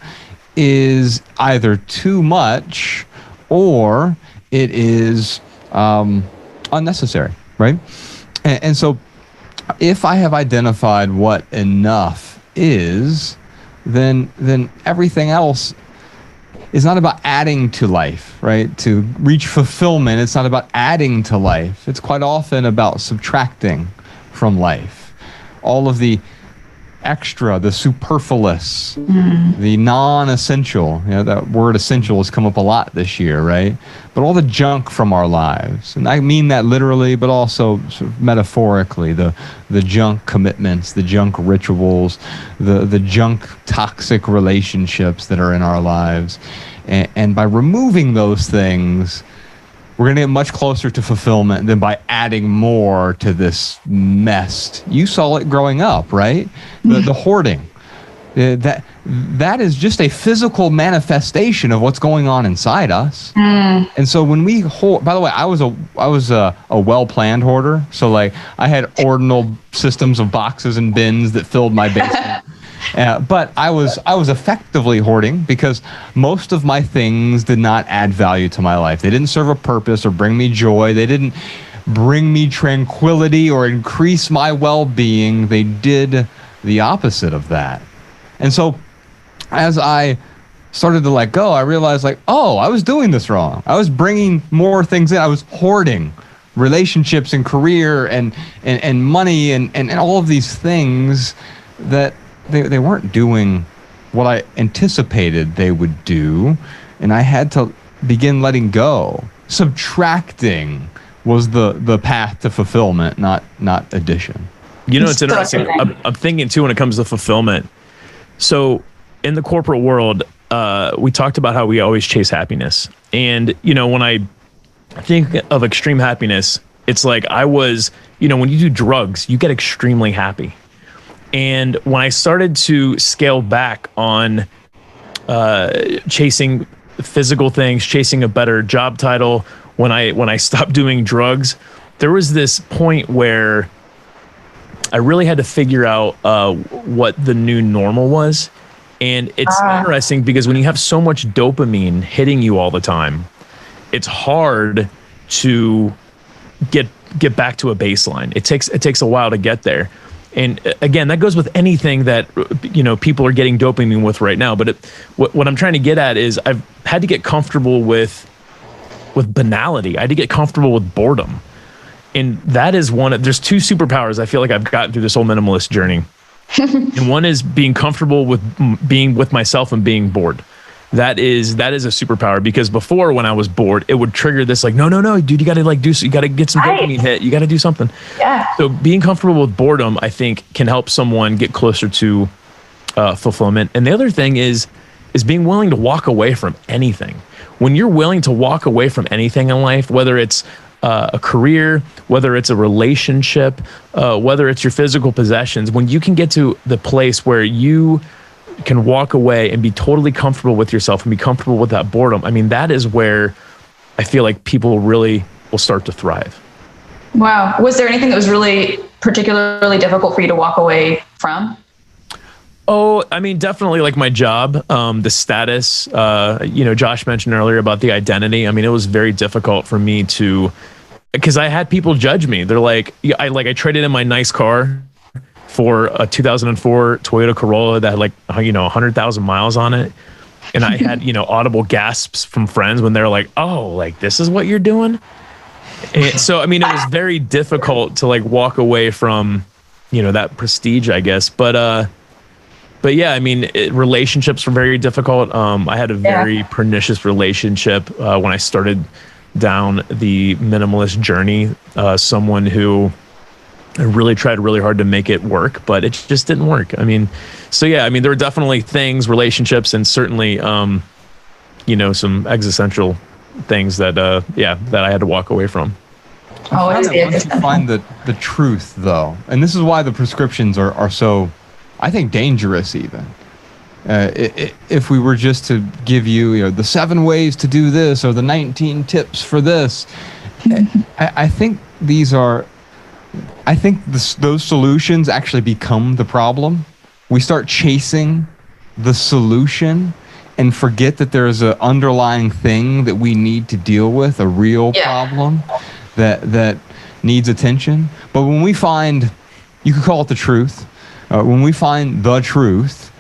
S4: is either too much or it is unnecessary, right? And so if I have identified what enough is, then everything else is not about adding to life, right? To reach fulfillment, it's not about adding to life. It's quite often about subtracting from life. All of the extra, the superfluous, the non-essential. That word essential has come up a lot this year, right? But all the junk from our lives, and I mean that literally, but also sort of metaphorically, the junk commitments, the junk rituals, the junk toxic relationships that are in our lives. And by removing those things, we're going to get much closer to fulfillment than by adding more to this mess. You saw it growing up, right? The hoarding. That is just a physical manifestation of what's going on inside us. And so when we hoard, by the way, I was a well-planned hoarder. So like I had ordinal systems of boxes and bins that filled my basement. But I was effectively hoarding because most of my things did not add value to my life. They didn't serve a purpose or bring me joy. They didn't bring me tranquility or increase my well-being. They did the opposite of that. And so as I started to let go, I realized I was doing this wrong. I was bringing more things in. I was hoarding relationships and career and money and all of these things that they weren't doing what I anticipated they would do, and I had to begin letting go. Subtracting was the path to fulfillment, not addition.
S3: It's interesting. I'm thinking too when it comes to fulfillment. So in the corporate world, we talked about how we always chase happiness, and when I think of extreme happiness, it's like I was, when you do drugs, you get extremely happy. And when I started to scale back on chasing physical things, chasing a better job title, when I stopped doing drugs, there was this point where I really had to figure out what the new normal was. And it's interesting because when you have so much dopamine hitting you all the time, it's hard to get back to a baseline. It takes a while to get there. And again, that goes with anything that people are getting dopamine with right now. But what I'm trying to get at is I've had to get comfortable with banality. I had to get comfortable with boredom, and that is there's two superpowers I feel like I've gotten through this whole minimalist journey. And one is being comfortable with being with myself and being bored. That is a superpower, because before when I was bored, it would trigger this like, no, dude, you got to you got to get some dopamine hit. You got to do something.
S2: Yeah.
S3: So being comfortable with boredom, I think, can help someone get closer to fulfillment. And the other thing is being willing to walk away from anything. When you're willing to walk away from anything in life, whether it's a career, whether it's a relationship, whether it's your physical possessions, when you can get to the place where you can walk away and be totally comfortable with yourself and be comfortable with that boredom, I mean, that is where I feel like people really will start to thrive.
S2: Wow. Was there anything that was really particularly difficult for you to walk away from?
S3: Oh, I mean, definitely like my job, the status, Josh mentioned earlier about the identity. I mean, it was very difficult for me because I had people judge me. They're like, I traded in my nice car for a 2004 Toyota Corolla that had 100,000 miles on it. And I had, audible gasps from friends when they're like, oh, like, this is what you're doing. And so, I mean, it was very difficult to walk away from, that prestige, I guess. But yeah, I mean, relationships were very difficult. I had a very pernicious relationship when I started down the minimalist journey. Someone who really tried really hard to make it work, but it just didn't work. I mean, so yeah, I mean, there were definitely relationships, and certainly, some existential things that I had to walk away from.
S2: Once
S4: you find the truth, though, and this is why the prescriptions are so, I think, dangerous even. If we were just to give you, the 7 ways to do this or the 19 tips for this, I think those solutions actually become the problem. We start chasing the solution and forget that there is an underlying thing that we need to deal with, a real problem that needs attention. But when we find, you could call it the truth, when we find the truth,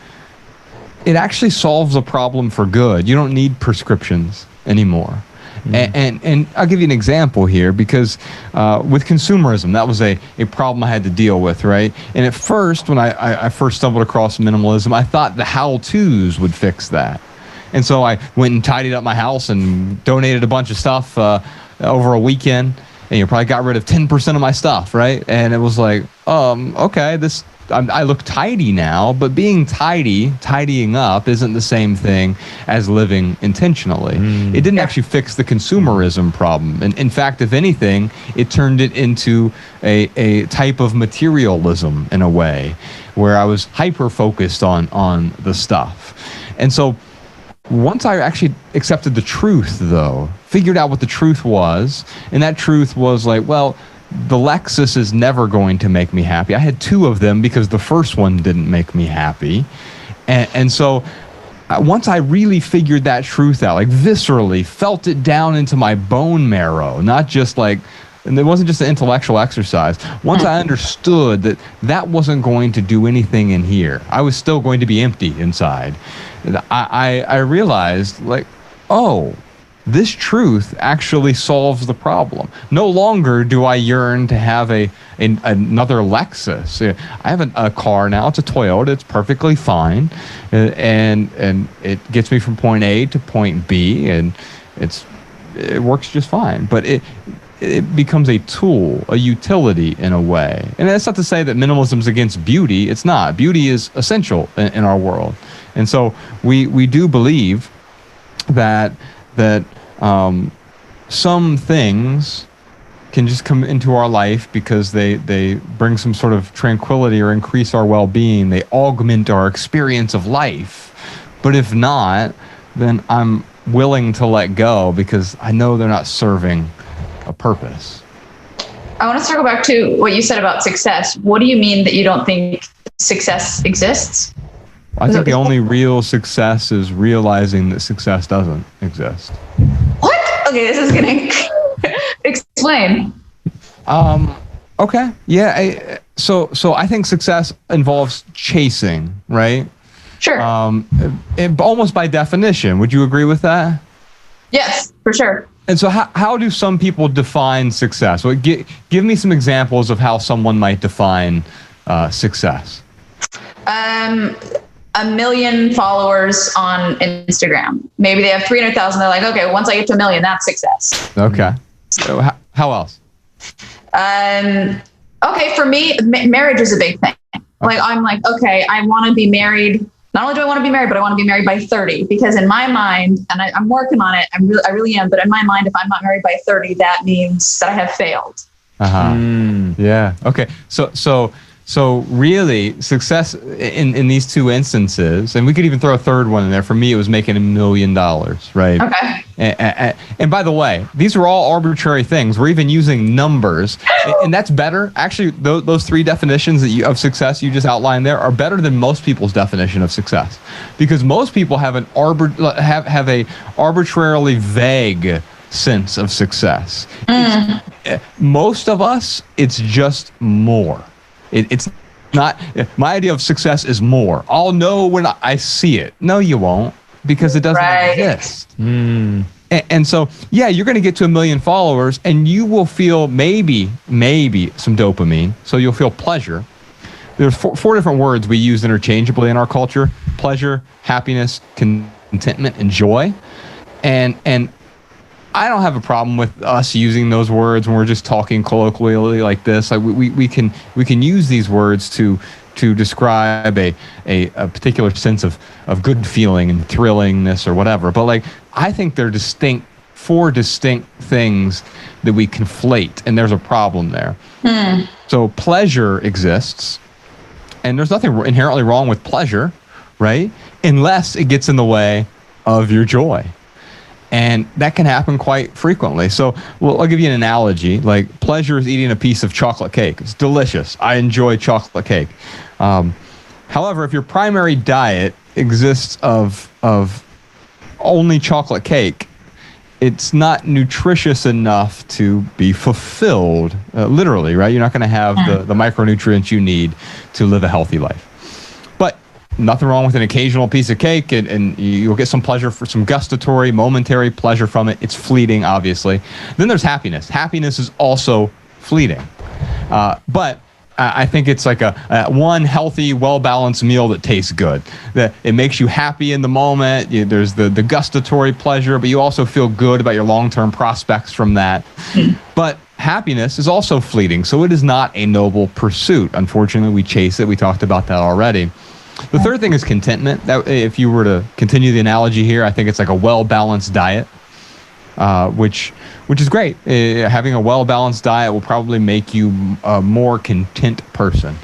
S4: it actually solves a problem for good. You don't need prescriptions anymore. And I'll give you an example here, because with consumerism, that was a problem I had to deal with, right? And at first, when I first stumbled across minimalism, I thought the how-tos would fix that. And so I went and tidied up my house and donated a bunch of stuff over a weekend, and probably got rid of 10% of my stuff, right? And it was like, okay, I look tidy now, but tidying up isn't the same thing as living intentionally. It didn't actually fix the consumerism problem. And in fact, if anything, it turned it into a type of materialism in a way, where I was hyper-focused on the stuff. And so once I actually accepted the truth, though, figured out what the truth was, and that truth was like, well, the Lexus is never going to make me happy. I had 2 of them because the first one didn't make me happy. And so once I really figured that truth out, viscerally felt it down into my bone marrow, not just and it wasn't just an intellectual exercise. Once I understood that wasn't going to do anything in here, I was still going to be empty inside. I realized, this truth actually solves the problem. No longer do I yearn to have another Lexus. I have a car now. It's a Toyota. It's perfectly fine, and it gets me from point A to point B, and it works just fine. But it becomes a tool, a utility in a way. And that's not to say that minimalism is against beauty. It's not. Beauty is essential in our world, and so we do believe that some things can just come into our life because they bring some sort of tranquility or increase our well-being. They augment our experience of life. But if not, then I'm willing to let go because I know they're not serving a purpose.
S2: I want to circle back to what you said about success. What do you mean that you don't think success exists?
S4: I think the only real success is realizing that success doesn't exist.
S2: What? Okay, this is going to explain.
S4: Okay. Yeah. So I think success involves chasing, right?
S2: Sure.
S4: Almost by definition. Would you agree with that?
S2: Yes, for sure.
S4: And so how do some people define success? Well, give me some examples of how someone might define success.
S2: 1 million followers on Instagram. Maybe they have 300,000. They're like, okay, once I get to 1 million, that's success.
S4: Okay. So how else?
S2: Okay, for me, marriage is a big thing. Like, I'm like, okay, I want to be married. Not only do I want to be married, but I want to be married by 30, because in my mind, and I'm working on it, I really am. But in my mind, if I'm not married by 30, that means that I have failed.
S4: Yeah. Okay. So So really, success in these two instances, and we could even throw a third one in there. For me, it was making $1 million, right?
S2: Okay.
S4: And by the way, these are all arbitrary things. We're even using numbers, and that's better. Actually, those three definitions of success you just outlined there are better than most people's definition of success, because most people have have a arbitrarily vague sense of success. Most of us, it's just more. It's not, my idea of success is more. I'll know when I see it. No, you won't, because it doesn't exist. And so, yeah, you're going to get to 1 million followers, and you will feel maybe some dopamine. So you'll feel pleasure. There's four different words we use interchangeably in our culture: pleasure, happiness, contentment, and joy. And I don't have a problem with us using those words when we're just talking colloquially like this. Like we can use these words to describe a particular sense of good feeling and thrillingness or whatever. But like, I think they're four distinct things that we conflate, and there's a problem there. So pleasure exists, and there's nothing inherently wrong with pleasure, right? Unless it gets in the way of your joy. And that can happen quite frequently. So, well, I'll give you an analogy. Like, pleasure is eating a piece of chocolate cake. It's delicious. I enjoy chocolate cake. However, if your primary diet exists of only chocolate cake, it's not nutritious enough to be fulfilled, literally, right? You're not going to have the micronutrients you need to live a healthy life. Nothing wrong with an occasional piece of cake, and you'll get some pleasure, for some gustatory, momentary pleasure from it. It's fleeting, obviously. Then there's happiness. Happiness is also fleeting. But I think it's like a one healthy, well-balanced meal that tastes good. That it makes you happy in the moment. There's the gustatory pleasure, but you also feel good about your long-term prospects from that. But happiness is also fleeting, so it is not a noble pursuit. Unfortunately, we chase it. We talked about that already. The third thing is contentment. That, if you were to continue the analogy here, I think it's like a well-balanced diet, which is great. Having a well-balanced diet will probably make you a more content person.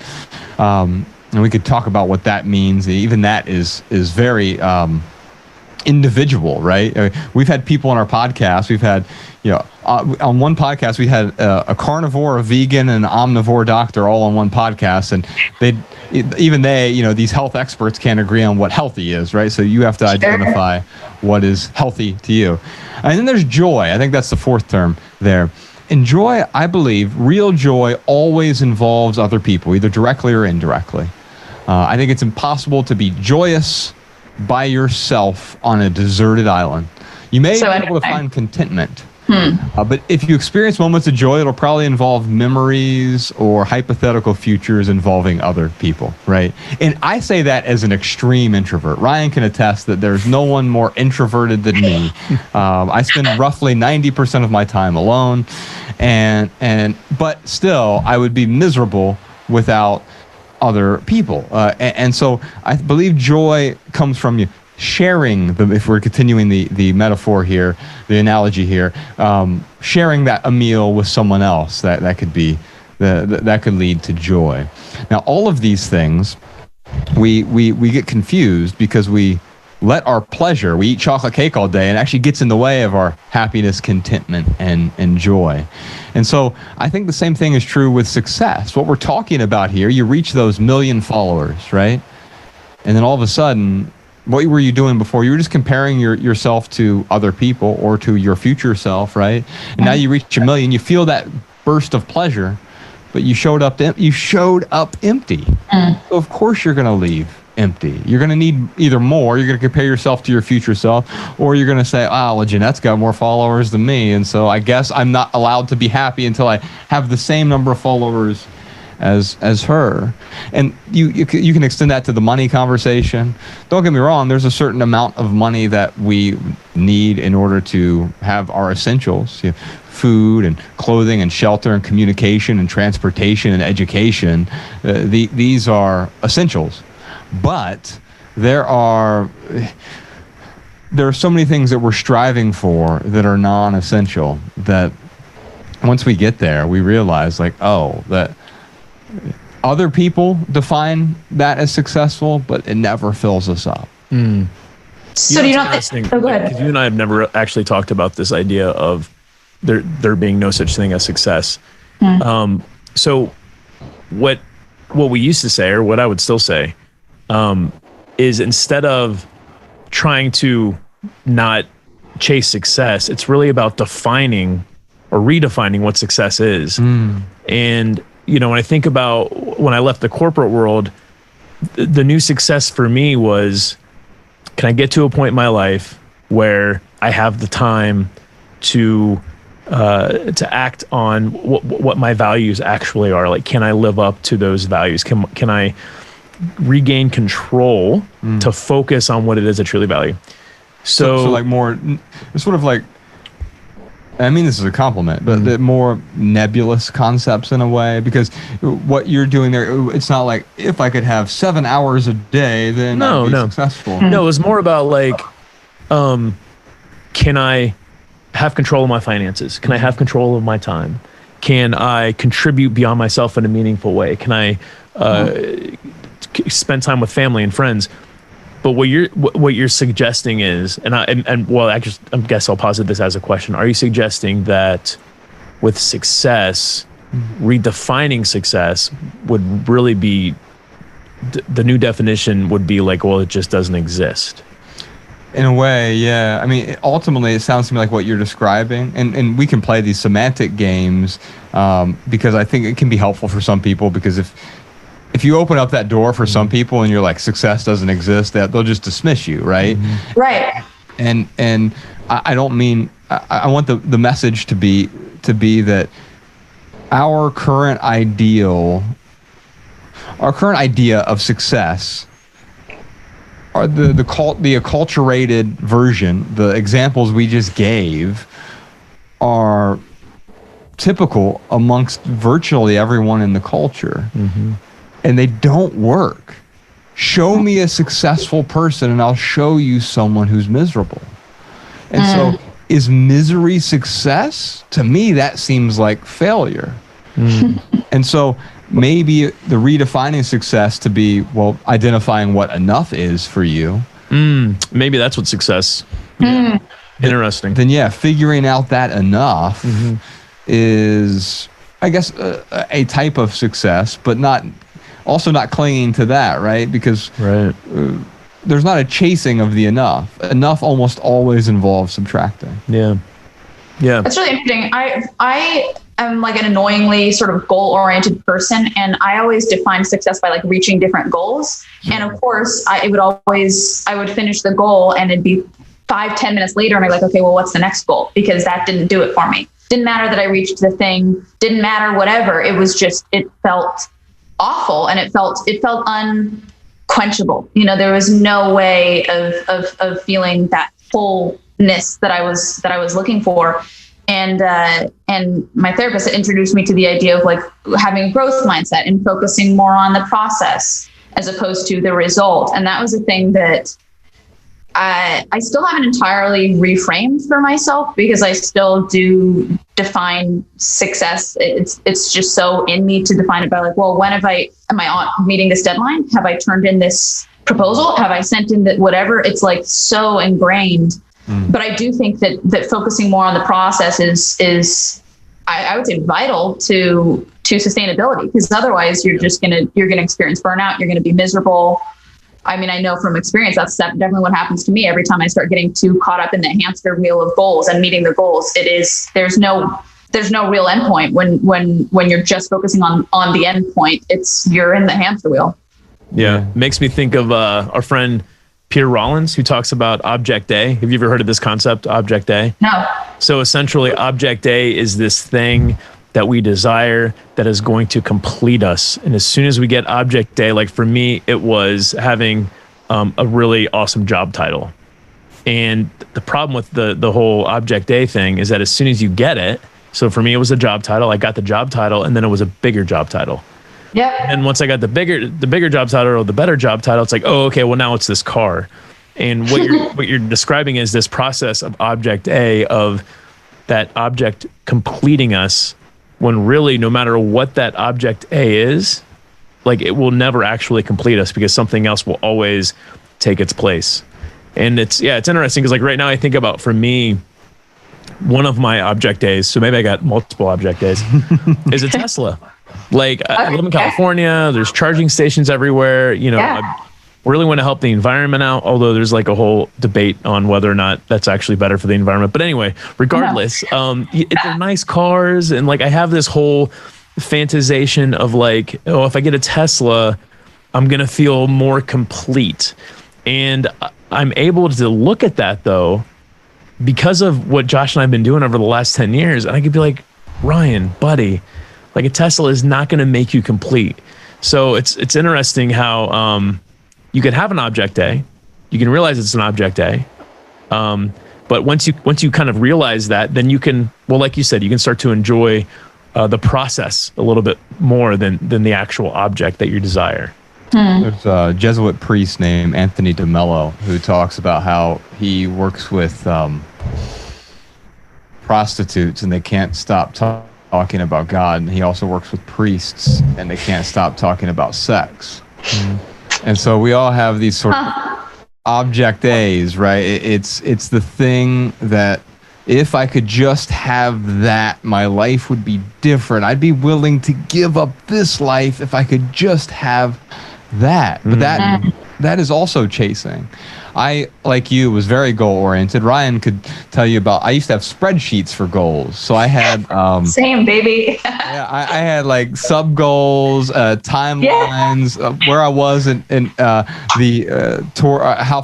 S4: And we could talk about what that means. Even that is very individual, right? We've had people on our podcast. We've had, on one podcast, we had a carnivore, a vegan, and an omnivore doctor all on one podcast, and these health experts can't agree on what healthy is, right? So you have to identify what is healthy to you. And then there's joy. I think that's the fourth term there. And joy, I believe, real joy always involves other people, either directly or indirectly. I think it's impossible to be joyous by yourself on a deserted island. You may be able to find contentment, but if you experience moments of joy, it'll probably involve memories or hypothetical futures involving other people, right? And I say that as an extreme introvert. Ryan can attest that there's no one more introverted than me. I spend roughly 90% of my time alone, but still, I would be miserable without other people. And so I believe joy comes from you sharing if we're continuing the metaphor here, the analogy here, sharing a meal with someone else, that could be that could lead to joy. Now, all of these things, we get confused because we let our pleasure, we eat chocolate cake all day, and it actually gets in the way of our happiness, contentment, and joy. And so I think the same thing is true with success. What we're talking about here, you reach those 1 million followers, right? And then all of a sudden, what were you doing before? You were just comparing yourself to other people or to your future self, right? And now you reach 1 million, you feel that burst of pleasure, but you showed up empty. So of course you're going to leave empty. You're going to need either more, you're going to compare yourself to your future self, or you're going to say, Jennette's got more followers than me, and so I guess I'm not allowed to be happy until I have the same number of followers as her. And you can extend that to the money conversation. Don't get me wrong, there's a certain amount of money that we need in order to have our essentials. Food and clothing and shelter and communication and transportation and education. These are essentials. But there are so many things that we're striving for that are non-essential, that once we get there, we realize that other people define that as successful, but it never fills us up.
S2: So do you not think? Oh, go ahead.
S3: Because you and I have never actually talked about this idea of there being no such thing as success. So what we used to say, or what I would still say, is instead of trying to not chase success, it's really about defining or redefining what success is. And when I think about when I left the corporate world, the new success for me was, can I get to a point in my life where I have the time to act on what my values actually are? Like, can I live up to those values? Can I regain control to focus on what it is I truly value? So
S4: like more, it's sort of like, I mean, this is a compliment, but the more nebulous concepts in a way, because what you're doing there, it's not like, if I could have 7 hours a day, then I'd be successful.
S3: No, it's more about like, can I have control of my finances? Can I have control of my time? Can I contribute beyond myself in a meaningful way? Can I spend time with family and friends? But what you're suggesting is, I guess I'll posit this as a question. Are you suggesting that with success, redefining success would really be, the new definition would be like, well, it just doesn't exist?
S4: In a way, yeah. I mean, ultimately, it sounds to me like what you're describing, and we can play these semantic games because I think it can be helpful for some people, because if you open up that door for some people and you're like, success doesn't exist, that they'll just dismiss you, right?
S2: Right.
S4: And I don't mean, I want the message to be that our current idea of success, or the acculturated version, the examples we just gave, are typical amongst virtually everyone in the culture. And they don't work. Show me a successful person and I'll show you someone who's miserable. And so is misery success? To me, that seems like failure. And so maybe the redefining success to be, well, identifying what enough is for you.
S3: Maybe that's what success. Yeah. Interesting.
S4: Then yeah, figuring out that enough is, I guess, a type of success, but also not clinging to that, right? Because there's not a chasing of the enough. Enough almost always involves subtracting.
S3: Yeah.
S2: That's really interesting. I am like an annoyingly sort of goal-oriented person, and I always define success by like reaching different goals. And of course, I would finish the goal, and it'd be 5-10 minutes later, and I'm like, okay, well, what's the next goal? Because that didn't do it for me. Didn't matter that I reached the thing. Didn't matter whatever. It was just, it felt awful, and it felt unquenchable. There was no way of feeling that fullness that I was looking for. And my therapist introduced me to the idea of like having a growth mindset and focusing more on the process as opposed to the result. And that was a thing that I still haven't entirely reframed for myself, because I still do define success. It's just so in me to define it by like, well, am I on meeting this deadline? Have I turned in this proposal? Have I sent in that whatever? It's like so ingrained. But I do think that focusing more on the process is I would say vital to sustainability, because otherwise you're gonna experience burnout. You're gonna be miserable. I mean, I know from experience, that's definitely what happens to me every time I start getting too caught up in the hamster wheel of goals and meeting the goals. There's no real endpoint when you're just focusing on the endpoint. You're in the hamster wheel.
S3: Yeah. Makes me think of our friend Peter Rollins, who talks about Object A. Have you ever heard of this concept, Object A?
S2: No.
S3: So essentially, Object A is this thing that we desire that is going to complete us. And as soon as we get Object A, like for me, it was having a really awesome job title. And the problem with the whole Object A thing is that as soon as you get it, so for me, it was a job title. I got the job title, and then it was a bigger job title.
S2: Yeah.
S3: And once I got the bigger job title or the better job title, it's like, oh, okay, well now it's this car. And what you're describing is this process of Object A, of that object completing us, when really no matter what that Object A is, like it will never actually complete us because something else will always take its place. And it's interesting because like right now I think about, for me, one of my object days, so maybe I got multiple object days, is a Tesla. Like I live in California, there's charging stations everywhere, I really want to help the environment out, although there's like a whole debate on whether or not that's actually better for the environment. But anyway, regardless, they're nice cars, and like I have this whole fantasization of like, oh, if I get a Tesla, I'm gonna feel more complete. And I'm able to look at that though, because of what Josh and I have been doing over the last 10 years, and I could be like, Ryan, buddy, like a Tesla is not going to make you complete. So it's interesting how you can have an object day, you can realize it's an object day, but once you kind of realize that, then you can, well, like you said, you can start to enjoy the process a little bit more than the actual object that you desire.
S4: There's a Jesuit priest named Anthony DeMello who talks about how he works with prostitutes and they can't stop talking about God. And he also works with priests and they can't stop talking about sex. And so we all have these sort of object days, right? It's the thing that if I could just have that, my life would be different. I'd be willing to give up this life if I could just have that. But that is also chasing. I, like you, was very goal-oriented. Ryan could tell you about, I used to have spreadsheets for goals. So I had...
S2: Same, baby.
S4: I had like sub-goals, timelines, where I was in how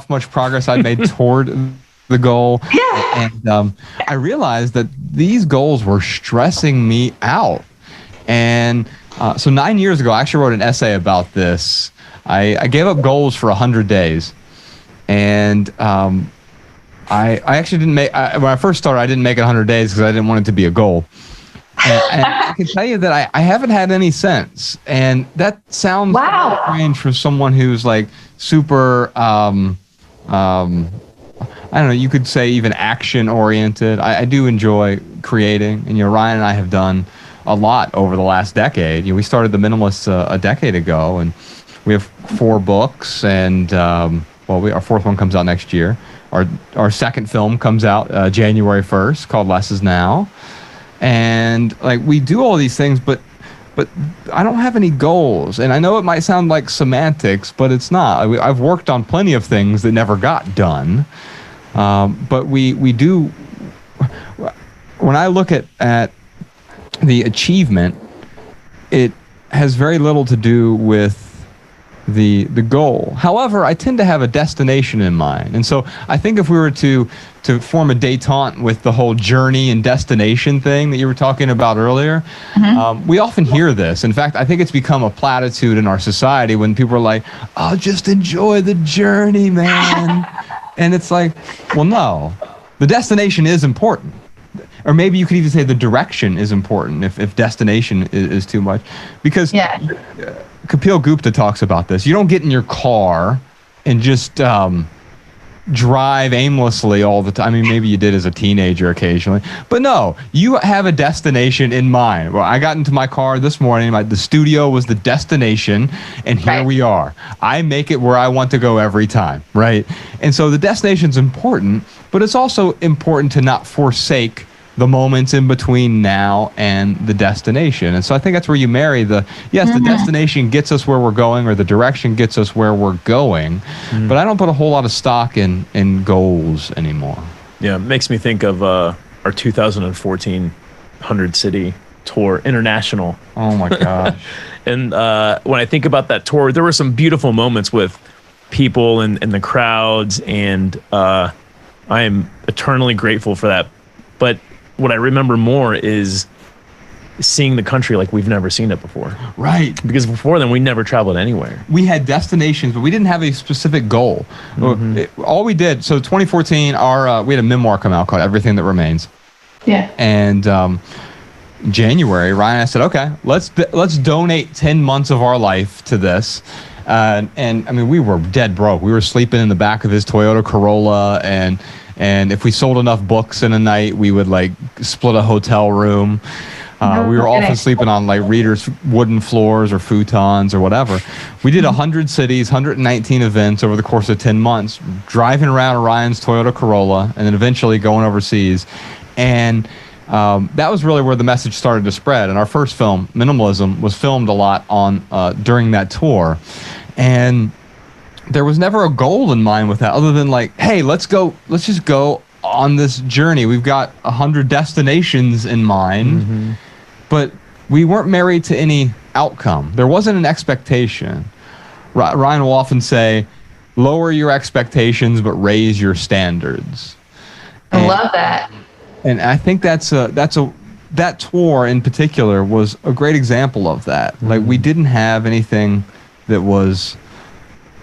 S4: much progress I made toward the goal. Yeah. And I realized that these goals were stressing me out. And so 9 years ago, I actually wrote an essay about this. I gave up goals for 100 days. And I actually didn't make, when I first started, I didn't make it 100 days because I didn't want it to be a goal. And I can tell you that I haven't had any since. And that sounds strange for someone who's like super, I don't know, you could say even action oriented. I do enjoy creating. And, Ryan and I have done a lot over the last decade. We started The Minimalists a decade ago, and we have 4 books, and our 4th one comes out next year. Our second film comes out January 1st, called Less Is Now. And like we do all these things, but I don't have any goals. And I know it might sound like semantics, but it's not. I've worked on plenty of things that never got done. But we do. When I look at the achievement, it has very little to do with the goal. However, I tend to have a destination in mind. And so I think if we were to form a détente with the whole journey and destination thing that you were talking about earlier, we often hear this. In fact, I think it's become a platitude in our society when people are like, oh, just enjoy the journey, man. And it's like, well, no, the destination is important. Or maybe you could even say the direction is important if destination is too much. Because Kapil Gupta talks about this. You don't get in your car and just drive aimlessly all the time. I mean, maybe you did as a teenager occasionally. But no, you have a destination in mind. Well, I got into my car this morning. The studio was the destination, and here we are. I make it where I want to go every time, right? And so the destination's important, but it's also important to not forsake the moments in between now and the destination. And so I think that's where you marry the destination gets us where we're going, or the direction gets us where we're going. But I don't put a whole lot of stock in goals anymore.
S3: Yeah, it makes me think of our 2014 100 city tour, international.
S4: Oh my gosh.
S3: And when I think about that tour, there were some beautiful moments with people and the crowds, and I am eternally grateful for that. But what I remember more is seeing the country like we've never seen it before. Right. Because before then, we never traveled anywhere.
S4: We had destinations, but we didn't have a specific goal. All we did, so 2014, we had a memoir come out called Everything That Remains. Yeah. And January, Ryan and I said, okay, let's donate 10 months of our life to this. And I mean, we were dead broke. We were sleeping in the back of his Toyota Corolla, and if we sold enough books in a night, we would like split a hotel room. We were often sleeping on like readers' wooden floors or futons or whatever. We did 100 cities, 119 events over the course of 10 months, driving around Orion's Toyota Corolla and then eventually going overseas. And that was really where the message started to spread. And our first film, Minimalism, was filmed a lot on during that tour. And there was never a goal in mind with that other than like, hey, let's just go on this journey. We've got 100 destinations in mind, but we weren't married to any outcome. There wasn't an expectation. Ryan will often say, lower your expectations, but raise your standards.
S2: I love that.
S4: And I think that tour in particular was a great example of that. Like, we didn't have anything that was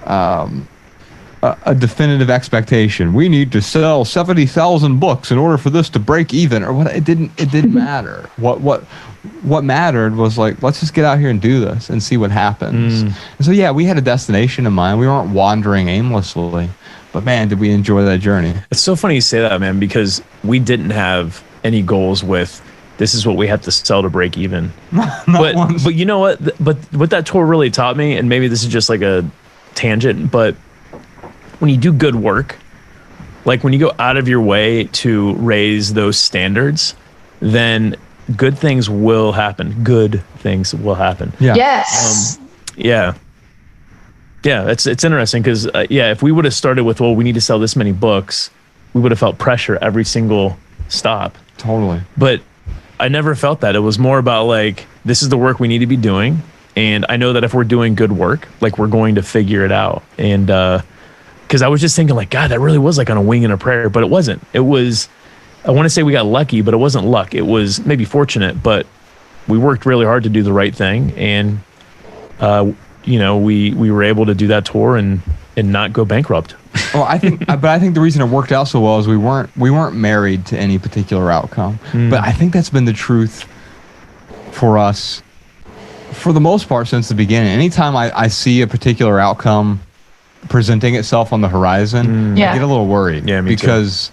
S4: a definitive expectation. We need to sell 70,000 books in order for this to break even, or what. It didn't matter. What mattered was like, let's just get out here and do this and see what happens. And so yeah, we had a destination in mind. We weren't wandering aimlessly, but man, did we enjoy that journey.
S3: It's so funny you say that, man, because we didn't have any goals with this is what we have to sell to break even. But you know what? But what that tour really taught me, and maybe this is just like a tangent, but when you do good work, like when you go out of your way to raise those standards, then good things will happen. Good things will happen.
S4: Yeah.
S2: Yes.
S3: Yeah, it's interesting because if we would have started with, well, we need to sell this many books, we would have felt pressure every single stop.
S4: Totally.
S3: But I never felt that. It was more about like, this is the work we need to be doing. And I know that if we're doing good work, like we're going to figure it out. And because I was just thinking like, God, that really was like on a wing and a prayer, but it wasn't. It was, I want to say we got lucky, but it wasn't luck. It was maybe fortunate, but we worked really hard to do the right thing. And, we were able to do that tour and not go bankrupt.
S4: Well, I think the reason it worked out so well is we weren't married to any particular outcome. But I think that's been the truth for us for the most part since the beginning. Anytime I see a particular outcome presenting itself on the horizon, I get a little worried.
S3: Yeah, me
S4: because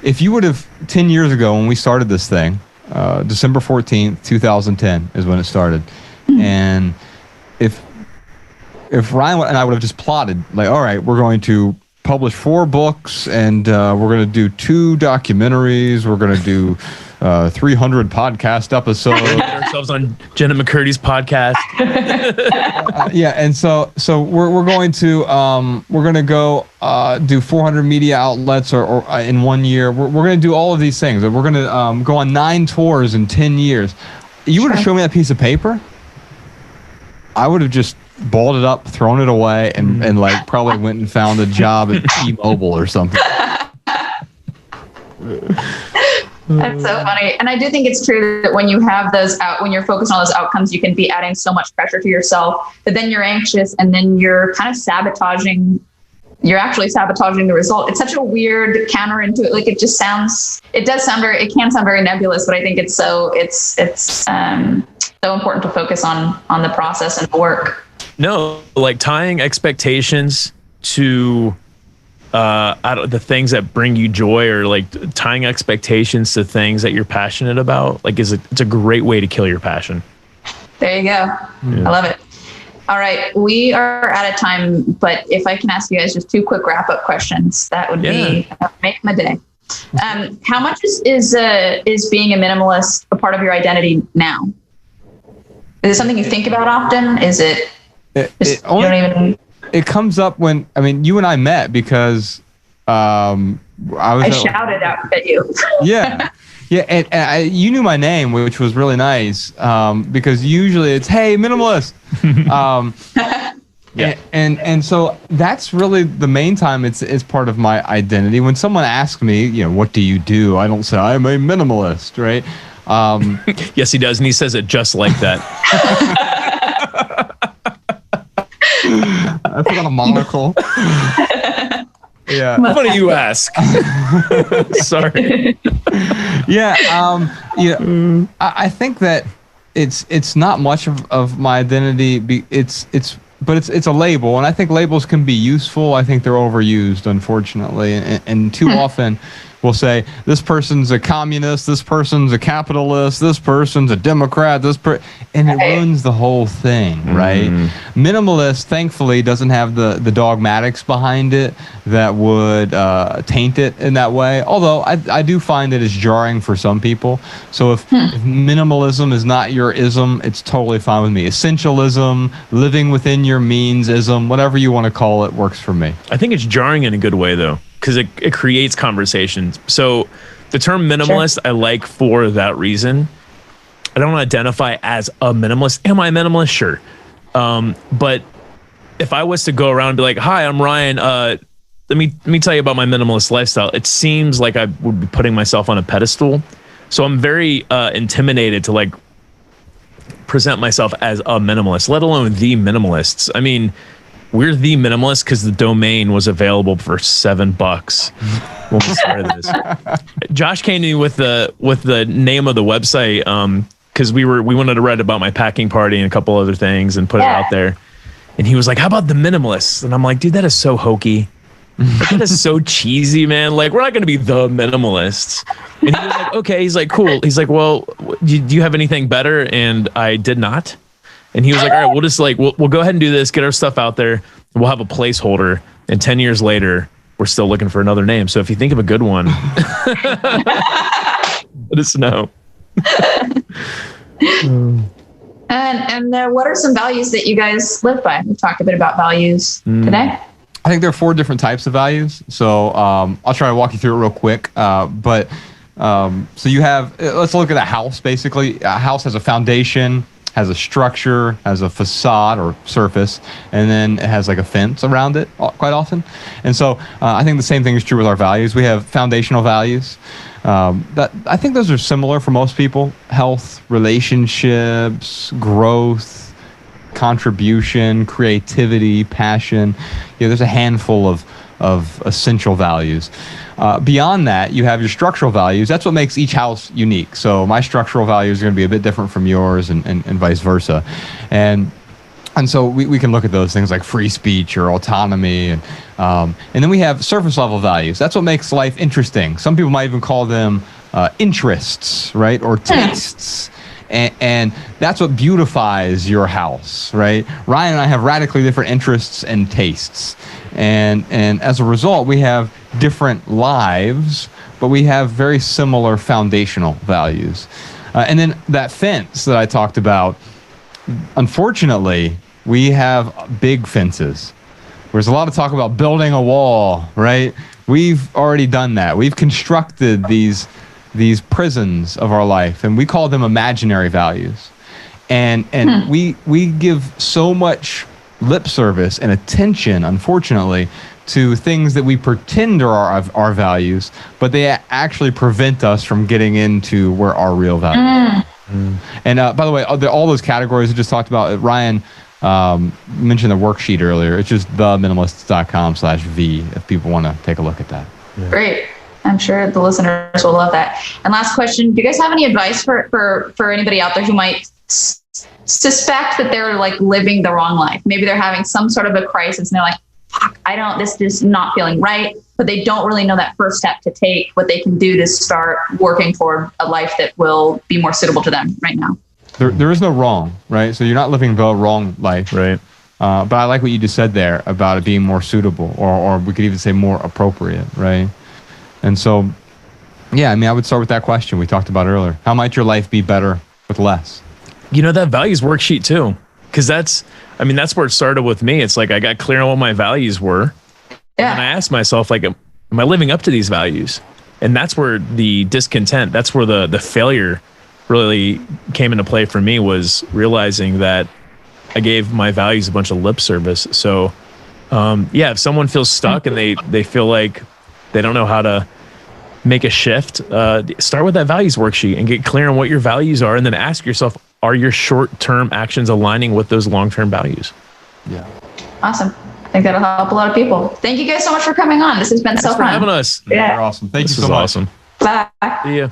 S4: if you would have 10 years ago when we started this thing, December 14th, 2010 is when it started, and if Ryan and I would have just plotted, like, all right, we're going to publish 4 books, and we're going to do 2 documentaries, we're going to do 300 podcast episodes.
S3: Get ourselves on Jennette McCurdy's podcast.
S4: And so we're going to go do 400 media outlets or in 1 year. We're going to do all of these things. We're going to go on 9 tours in 10 years. You would have shown me that piece of paper, I would have just balled it up, thrown it away, and like probably went and found a job at T-Mobile or something.
S2: That's so funny. And I do think it's true that when you have those when you're focused on those outcomes, you can be adding so much pressure to yourself that then you're anxious and then you're kind of you're actually sabotaging the result. It's such a weird counterintuitive, like it can sound very nebulous, but I think it's so important to focus on the process and the work.
S3: No, like tying expectations to the things that bring you joy, or like tying expectations to things that you're passionate about, like it's a great way to kill your passion. There you go. Yeah. I love it. All right, we are out of time, but if I can ask you guys just 2 quick wrap-up questions, that would be make my day. How much is being a minimalist a part of your identity now? Is it something you think about often? Is it?
S4: It comes up when, you and I met because I
S2: shouted out at you.
S4: Yeah. Yeah, and you knew my name, which was really nice, because usually it's, hey, minimalist. And so that's really the main time it's part of my identity. When someone asks me, what do you do? I don't say I'm a minimalist, right?
S3: Yes, he does, and he says it just like that.
S4: I put on a monocle. Yeah.
S3: What do you ask? Sorry.
S4: Yeah. I think that it's not much of my identity. It's a label, and I think labels can be useful. I think they're overused, unfortunately, and too often will say, this person's a communist, this person's a capitalist, this person's a Democrat, and it ruins the whole thing, right? Minimalist, thankfully, doesn't have the dogmatics behind it that would taint it in that way. Although I do find that it's jarring for some people. So if minimalism is not your ism, it's totally fine with me. Essentialism, living within your means ism, whatever you want to call it, works for me.
S3: I think it's jarring in a good way, though, because it creates conversations. So the term minimalist, I like for that reason. I don't identify as a minimalist. Am I a minimalist? Sure. But if I was to go around and be like, hi, I'm Ryan. Let me tell you about my minimalist lifestyle. It seems like I would be putting myself on a pedestal. So I'm very intimidated to like present myself as a minimalist, let alone the minimalists. I mean, we're the minimalist because the domain was available for $7 when we started this. Josh came to me with the name of the website because we wanted to write about my packing party and a couple other things and put it out there. And he was like, "How about the minimalists?" And I'm like, "Dude, that is so hokey. That is so cheesy, man. Like, we're not going to be the minimalists." And he was like, "Okay." He's like, "Cool." He's like, "Well, do you have anything better?" And I did not. And he was like, "All right, we'll just like, we'll go ahead and do this, get our stuff out there. And we'll have a placeholder. And 10 years later, we're still looking for another name. So if you think of a good one, let us know."
S2: And what are some values that you guys live by? We talked a bit about values today.
S4: I think there are 4 different types of values. So I'll try to walk you through it real quick. So you have, let's look at a house, basically. A house has a foundation, has a structure, has a facade or surface, and then it has like a fence around it quite often. And so I think the same thing is true with our values. We have foundational values. That I think those are similar for most people: health, relationships, growth, contribution, creativity, passion. There's a handful of essential values. Beyond that, you have your structural values. That's what makes each house unique. So my structural values are going to be a bit different from yours, and vice versa. And so we can look at those things like free speech or autonomy. And then we have surface level values. That's what makes life interesting. Some people might even call them interests, right? Or tastes. And that's what beautifies your house, right? Ryan and I have radically different interests and tastes. And as a result, we have different lives, but we have very similar foundational values. And then that fence that I talked about, unfortunately, we have big fences. There's a lot of talk about building a wall, right? We've already done that. We've constructed these prisons of our life, and we call them imaginary values. And we give so much lip service and attention, unfortunately, to things that we pretend are our values, but they actually prevent us from getting into where our real values are. And by the way, all those categories I just talked about, Ryan mentioned the worksheet earlier. It's just theminimalists.com/V if people want to take a look at that.
S2: Yeah. Great. I'm sure the listeners will love that. And last question, do you guys have any advice for anybody out there who might suspect that they're like living the wrong life? Maybe they're having some sort of a crisis and they're like, fuck, this is not feeling right, but they don't really know that first step to take, what they can do to start working toward a life that will be more suitable to them right now.
S4: There is no wrong, right? So you're not living the wrong life.
S3: Right.
S4: But I like what you just said there about it being more suitable, or we could even say more appropriate, right? And so, yeah, I mean, I would start with that question we talked about earlier. How might your life be better with less?
S3: That values worksheet too, because that's where it started with me. It's like I got clear on what my values were. Yeah. And I asked myself, like, am I living up to these values? And that's where the discontent, that's where the failure really came into play for me, was realizing that I gave my values a bunch of lip service. So, if someone feels stuck and they feel like they don't know how to make a shift, start with that values worksheet and get clear on what your values are, and then ask yourself, are your short-term actions aligning with those long-term values?
S4: Yeah.
S2: Awesome. I think that'll help a lot of people. Thank you guys so much for coming on. This has been so fun.
S3: Thanks for having us.
S4: Yeah. You're awesome. Thank you so much.
S3: Awesome.
S2: Bye.
S3: See ya.